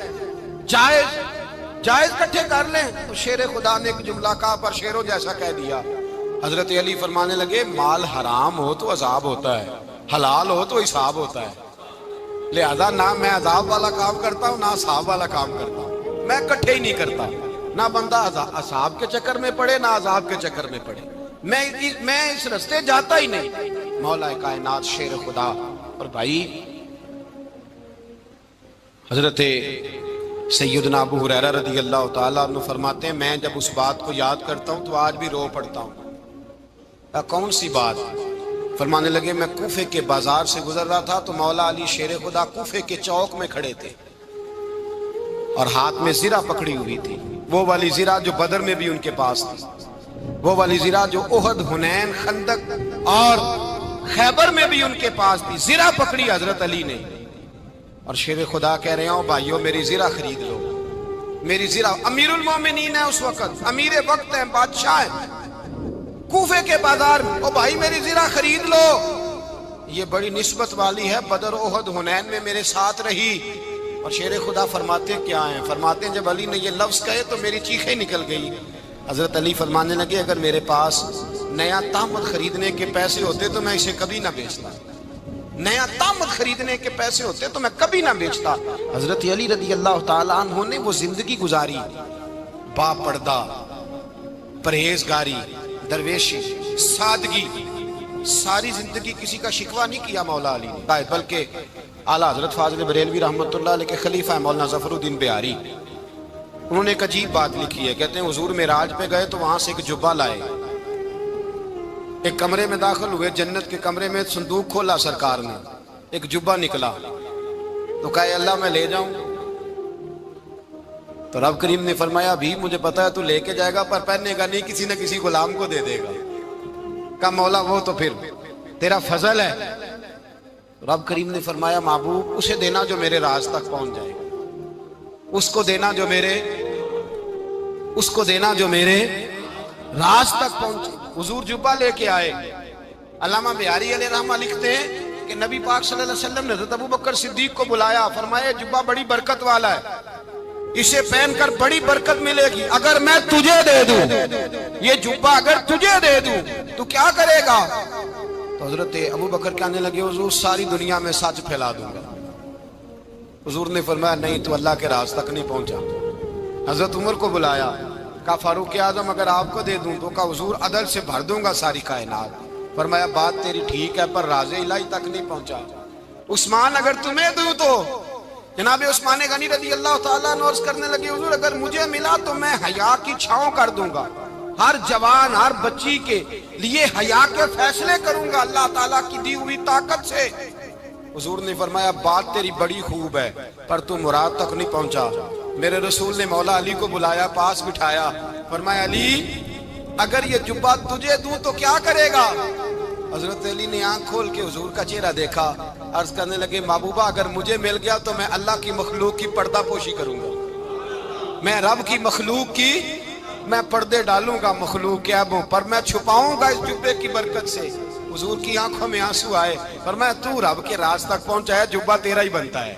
جائز کٹھے کر لیں۔ تو شیر خدا نے ایک جملہ کہا پر شیروں جیسا کہہ دیا۔ حضرت علی فرمانے لگے مال حرام ہو تو عذاب ہوتا ہے، حلال ہو تو حساب ہوتا ہے، لہذا نہ میں عذاب والا کام کرتا ہوں نہ حساب والا کام کرتا ہوں، میں کٹھے ہی نہیں کرتا، نہ بندہ حساب کے چکر میں پڑے نہ عذاب کے چکر میں پڑے، میں اس رستے جاتا ہی نہیں۔ مولا کائنات شیر خدا۔ اور بھائی حضرت سیدنا ابو ہریرہ رضی اللہ تعالیٰ عنہ فرماتے ہیں میں جب اس بات کو یاد کرتا ہوں تو آج بھی رو پڑتا ہوں۔ کون سی بات؟ فرمانے لگے میں کوفے کے بازار سے گزر رہا تھا تو مولا علی شیر خدا کوفے کے چوک میں کھڑے تھے اور ہاتھ میں زرہ پکڑی ہوئی تھی، وہ والی زرہ جو بدر میں بھی ان کے پاس تھی، وہ والی زرہ جو احد، حنین، خندق اور خیبر میں بھی ان کے پاس تھی۔ زرہ پکڑی حضرت علی نے اور شیر خدا کہہ رہے ہوں بھائیوں میری زرہ خرید لو۔ میری زرہ امیر المومنین ہے اس وقت، امیر وقت ہے، بادشاہ ہے کوفے کے بازار میں، او بھائی میری زرہ خرید لو، یہ بڑی نسبت والی ہے، بدر احد حنین میں میرے ساتھ رہی۔ اور شیر خدا فرماتے کیا ہیں؟ فرماتے ہیں جب علی نے یہ لفظ کہے تو میری چیخیں نکل گئی۔ حضرت علی فرمانے لگے اگر میرے پاس نیا تامت خریدنے کے پیسے ہوتے تو میں اسے کبھی نہ بیچتا، نیا تامت خریدنے کے پیسے ہوتے تو میں کبھی نہ بیچتا۔ حضرت علی رضی اللہ تعالیٰ عنہ نے وہ زندگی گزاری، با پردہ، پرہیزگاری، درویشی، سادگی، ساری زندگی کسی کا شکوہ نہیں کیا مولا علی نے، بلکہ اعلیٰ حضرت فاضل بریلوی رحمۃ اللہ علیہ کے خلیفہ مولانا ظفر الدین بہاری، انہوں نے ایک عجیب بات لکھی ہے، کہتے ہیں حضور معراج پہ گئے تو وہاں سے ایک جبہ لائے، ایک کمرے میں داخل ہوئے، جنت کے کمرے میں صندوق کھولا سرکار نے، ایک جبہ نکلا تو کہا اے اللہ میں لے جاؤں؟ تو رب کریم نے فرمایا بھی مجھے پتا ہے تو لے کے جائے گا پر پہننے گا نہیں، کسی نہ کسی غلام کو دے دے گا۔ کہا مولا وہ تو پھر تیرا فضل ہے۔ رب کریم نے فرمایا محبوب اسے دینا جو میرے راز تک پہنچ جائے، اس کو دینا جو میرے راز تک پہنچے۔ حضور جبہ لے کے آئے۔ علامہ بہاری علیہ رحمہ لکھتے ہیں کہ نبی پاک صلی اللہ علیہ وسلم نے حضرت ابوبکر صدیق کو بلایا، فرمایا جبہ بڑی برکت والا ہے، اسے پہن کر بڑی برکت ملے گی، اگر میں تجھے دے دوں یہ جبہ، اگر تجھے دے دوں تو کیا کرے گا؟ تو حضرت ابوبکر کہنے لگے حضور ساری دنیا میں سچ پھیلا دوں گا۔ حضور نے فرمایا نہیں تو اللہ کے راز تک نہیں پہنچا۔ حضرت عمر کو بلایا، کہا فاروق اعظم اگر آپ کو دے دوں تو کہا حضور عدل سے بھر دوں گا ساری کائنات۔ فرمایا بات تیری ٹھیک ہے پر راز الہی تک نہیں پہنچا۔ عثمان اگر تمہیں دوں تو جناب عثمان غنی رضی اللہ تعالیٰ عنہ عرض کرنے لگے حضور اگر مجھے ملا تو میں حیا کی چھاؤں کر دوں گا، ہر جوان ہر بچی کے لیے حیا کے فیصلے کروں گا اللہ تعالیٰ کی دی ہوئی طاقت سے۔ حضور نے فرمایا بات تیری بڑی خوب ہے پر تو مراد تک نہیں پہنچا۔ میرے رسول نے مولا علی کو بلایا، پاس بٹھایا، فرمایا علی اگر یہ جبہ تجھے دوں تو کیا کرے گا؟ حضرت علی نے آنکھ کھول کے حضور کا چہرہ دیکھا، عرض کرنے لگے محبوبہ اگر مجھے مل گیا تو میں اللہ کی مخلوق کی پردہ پوشی کروں گا، میں رب کی مخلوق کی میں پردے ڈالوں گا مخلوق کے عیبوں پر، میں چھپاؤں گا اس جبے کی برکت سے۔ حضور کی آنکھوں میں آنسو آئے، فرمایا تو رب کے راز تک پہنچا ہے، جبہ تیرا ہی بنتا ہے،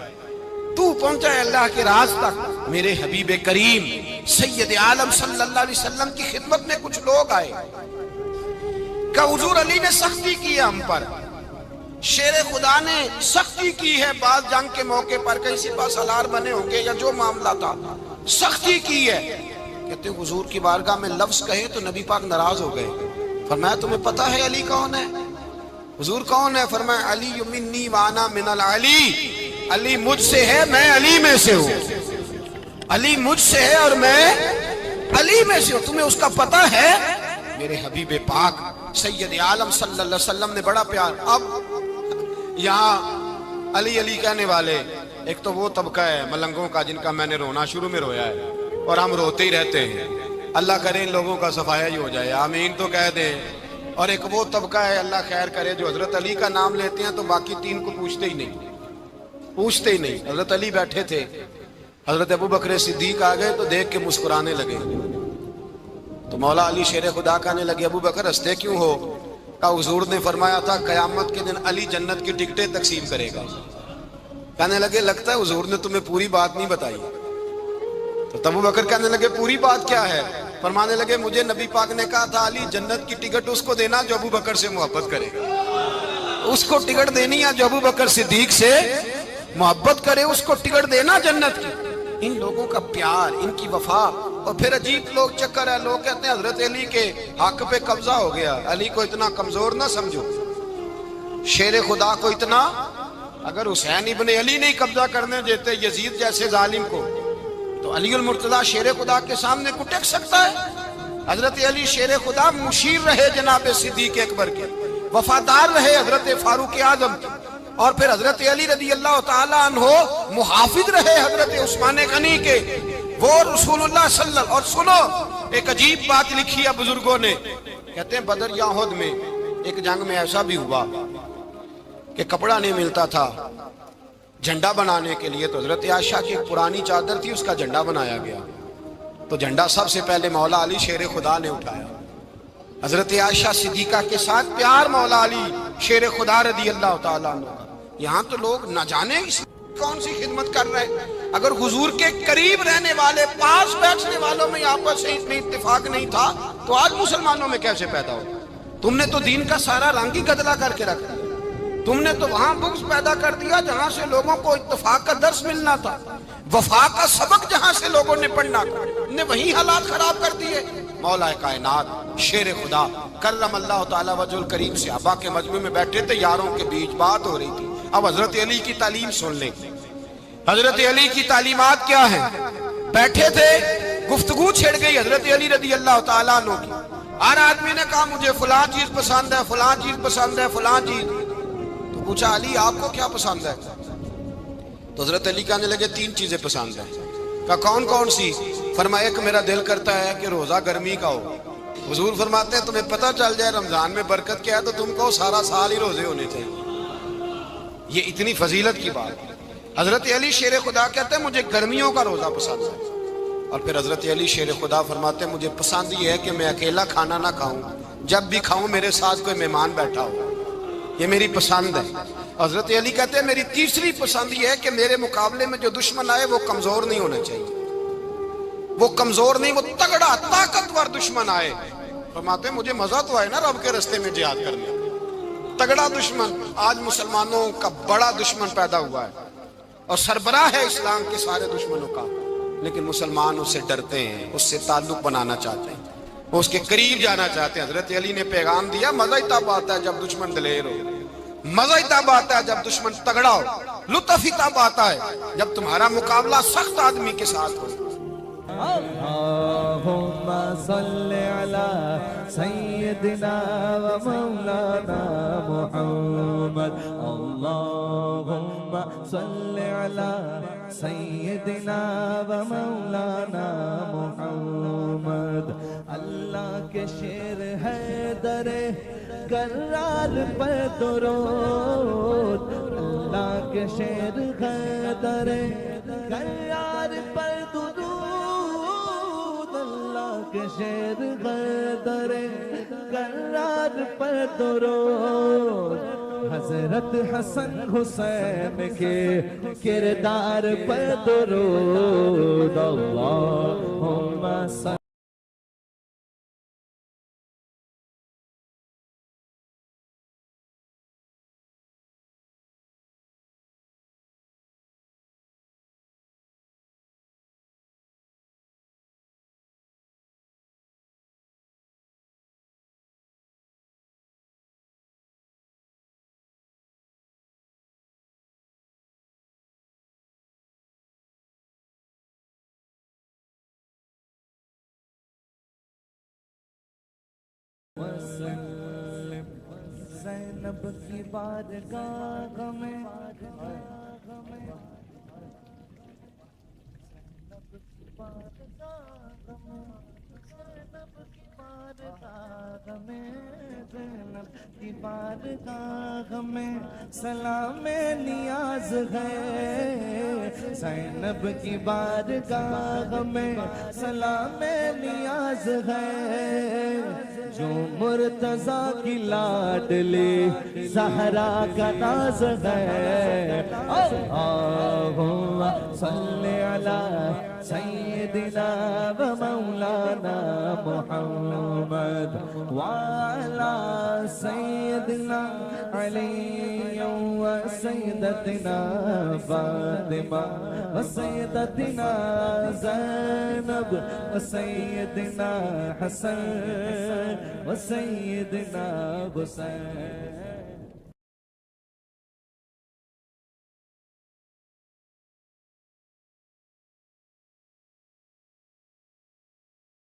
تو پہنچا ہے اللہ کے راز تک۔ میرے حبیب کریم سید عالم صلی اللہ علیہ وسلم کی خدمت میں کچھ لوگ آئے کہ حضور علی نے سختی کی ہے ہم پر، شیر خدا نے سختی کی ہے، بعض جنگ کے موقع پر کہیں سپاہ سالار بنے ہوں گے یا جو معاملہ تھا سختی کی ہے۔ کہتے ہیں حضور کی بارگاہ میں لفظ کہے تو نبی پاک ناراض ہو گئے۔ فرمایا تمہیں پتا ہے علی کون ہے؟ حضور کون ہے؟ فرمایا علی منی وانا من العلی، علی مجھ سے ہے میں علی میں سے ہوں، علی مجھ سے ہے اور میں علی میں سے ہوں، تمہیں اس کا پتہ ہے؟ میرے حبیب پاک سید عالم صلی اللہ علیہ وسلم نے بڑا پیار۔ اب یہاں علی علی کہنے والے ایک تو وہ طبقہ ہے ملنگوں کا جن کا میں نے رونا شروع میں رویا ہے اور ہم روتے ہی رہتے ہیں، اللہ کرے ان لوگوں کا صفایا ہی ہو جائے، آمین تو کہہ دیں۔ اور ایک وہ طبقہ ہے اللہ خیر کرے جو حضرت علی کا نام لیتے ہیں تو باقی تین کو پوچھتے ہی نہیں۔ حضرت علی بیٹھے تھے، حضرت ابوبکر صدیق آ گئے تو دیکھ کے مسکرانے لگے، تو مولا علی شیر خدا کہنے لگے ابوبکر ہنستے کیوں ہو؟ کہا حضور نے فرمایا تھا قیامت کے دن علی جنت کی ٹکٹیں تقسیم کرے گا۔ کہنے لگے لگتا ہے حضور نے تمہیں پوری بات نہیں بتائی۔ تو ابوبکر کہنے لگے پوری بات کیا ہے؟ فرمانے لگے مجھے نبی پاک نے کہا تھا علی جنت کی ٹکٹ اس کو دینا جو ابوبکر سے محبت کرے گا، اس کو ٹکٹ دینی ہے جو ابوبکر صدیق سے محبت کرے، اس کو ٹکٹ دینا جنت کی۔ ان لوگوں کا پیار، ان کی وفا۔ اور پھر عجیب لوگ چکر ہے، لوگ کہتے ہیں حضرت علی کے حق پہ قبضہ ہو گیا، علی کو اتنا کمزور نہ سمجھو، شیر خدا کو اتنا، اگر حسین ابن علی نہیں قبضہ کرنے دیتے یزید جیسے ظالم کو تو علی المرتضیٰ شیر خدا کے سامنے کو ٹک سکتا ہے؟ حضرت علی شیر خدا مشیر رہے جناب صدیق اکبر کے، وفادار رہے حضرت فاروق اعظم کے، اور پھر حضرت علی رضی اللہ تعالیٰ عنہ محافظ رہے حضرت عثمان غنی کے، وہ رسول اللہ صلی اللہ۔ اور سنو ایک عجیب بات لکھی ہے بزرگوں نے، کہتے ہیں بدر یا احد میں ایک جنگ میں ایسا بھی ہوا کہ کپڑا نہیں ملتا تھا جھنڈا بنانے کے لیے، تو حضرت عائشہ کی ایک پرانی چادر تھی، اس کا جھنڈا بنایا گیا۔ تو جھنڈا سب سے پہلے مولا علی شیر خدا نے اٹھایا. حضرت عائشہ صدیقہ کے ساتھ پیار مولا علی شیر خدا رضی اللہ تعالیٰ عنہ. یہاں تو لوگ نہ جانے کون سی خدمت کر رہے ہیں. اگر حضور کے قریب رہنے والے پاس بیٹھنے والوں میں آپس سے اتنے اتفاق نہیں تھا تو آج مسلمانوں میں کیسے پیدا ہو؟ تم نے تو دین کا سارا رنگ ہی گدلا کر کے رکھ دیا. تم نے تو وہاں بغض پیدا کر دیا جہاں سے لوگوں کو اتفاق کا درس ملنا تھا. وفا کا سبق جہاں سے لوگوں نے پڑھنا تھا نے وہی حالات خراب کر دیے. مولا کائنات شیر خدا کرم اللہ تعالیٰ وجہ الکریم صحابہ کے مجمع میں بیٹھے تھے. یاروں کے بیچ بات ہو رہی تھی. اب حضرت علی کی تعلیم سن لیں. حضرت علی کی تعلیمات کیا ہیں؟ بیٹھے تھے, گفتگو چھڑ گئی حضرت علی رضی اللہ تعالیٰ عنہ کی. ہر آدمی نے کہا مجھے فلاں چیز پسند ہے, فلاں چیز پسند ہے, فلاں چیز. تو پوچھا علی آپ کو کیا پسند ہے؟ تو حضرت علی کہنے لگے 3 چیزیں پسند ہیں. کہا کون کون سی؟ فرمایا ایک میرا دل کرتا ہے کہ روزہ گرمی کا ہو. حضور فرماتے ہیں تمہیں پتہ چل جائے رمضان میں برکت کیا ہے تو تم کو سارا سال ہی روزے ہونے چاہیے. یہ اتنی فضیلت کی بات ہے. حضرت علی شیر خدا کہتے ہیں مجھے گرمیوں کا روزہ پسند ہے. اور پھر حضرت علی شیر خدا فرماتے ہیں مجھے پسند یہ ہے کہ میں اکیلا کھانا نہ کھاؤں, جب بھی کھاؤں میرے ساتھ کوئی مہمان بیٹھا ہو. یہ میری پسند ہے. حضرت علی کہتے ہیں میری تیسری پسند یہ ہے کہ میرے مقابلے میں جو دشمن آئے وہ کمزور نہیں ہونا چاہیے. وہ کمزور نہیں, وہ تگڑا طاقتور دشمن آئے. فرماتے ہیں مجھے مزہ تو آئے نا رب کے رستے میں جہاد کرنے. تگڑا دشمن. آج مسلمانوں کا بڑا دشمن پیدا ہوا ہے اور سربراہ ہے اسلام کے سارے دشمنوں کا, لیکن مسلمان اس سے ڈرتے ہیں, اس سے تعلق بنانا چاہتے ہیں, وہ اس کے قریب جانا چاہتے ہیں. حضرت علی نے پیغام دیا مزہ ہی تب آتا ہے جب دشمن دلیر ہو, مزہ ہی تب آتا ہے جب دشمن تگڑا ہو, لطف ہی تب آتا ہے جب تمہارا مقابلہ سخت آدمی کے ساتھ ہو. اللہم صلی علی سیدنا و مولانا محمد. اللہم صلی علی سیدنا و مولانا محمد. اللہ کے شیر حیدر کرار پر درود. اللہ کے شیر حیدر کرار پر درود. کے شیر حیدر کرار پر درود. حضرت حسن حسین کے کردار پر درود. اللہم صلی وسلم. زینب کی بارگاہ میں زینب کی بارگاہ میں سلام نیاز ہے. زینب کی بارگاہ میں سلام نیاز ہے. جو مرتضیٰ کی لاڈلی زہرا کا ناز ہے. اللہم صلی علی سیدنا و مولانا محمد وعلی سیدنا علی و سیدتنا فاطمہ و سیدتنا زینب و سیدنا حسن و سیدنا حسین.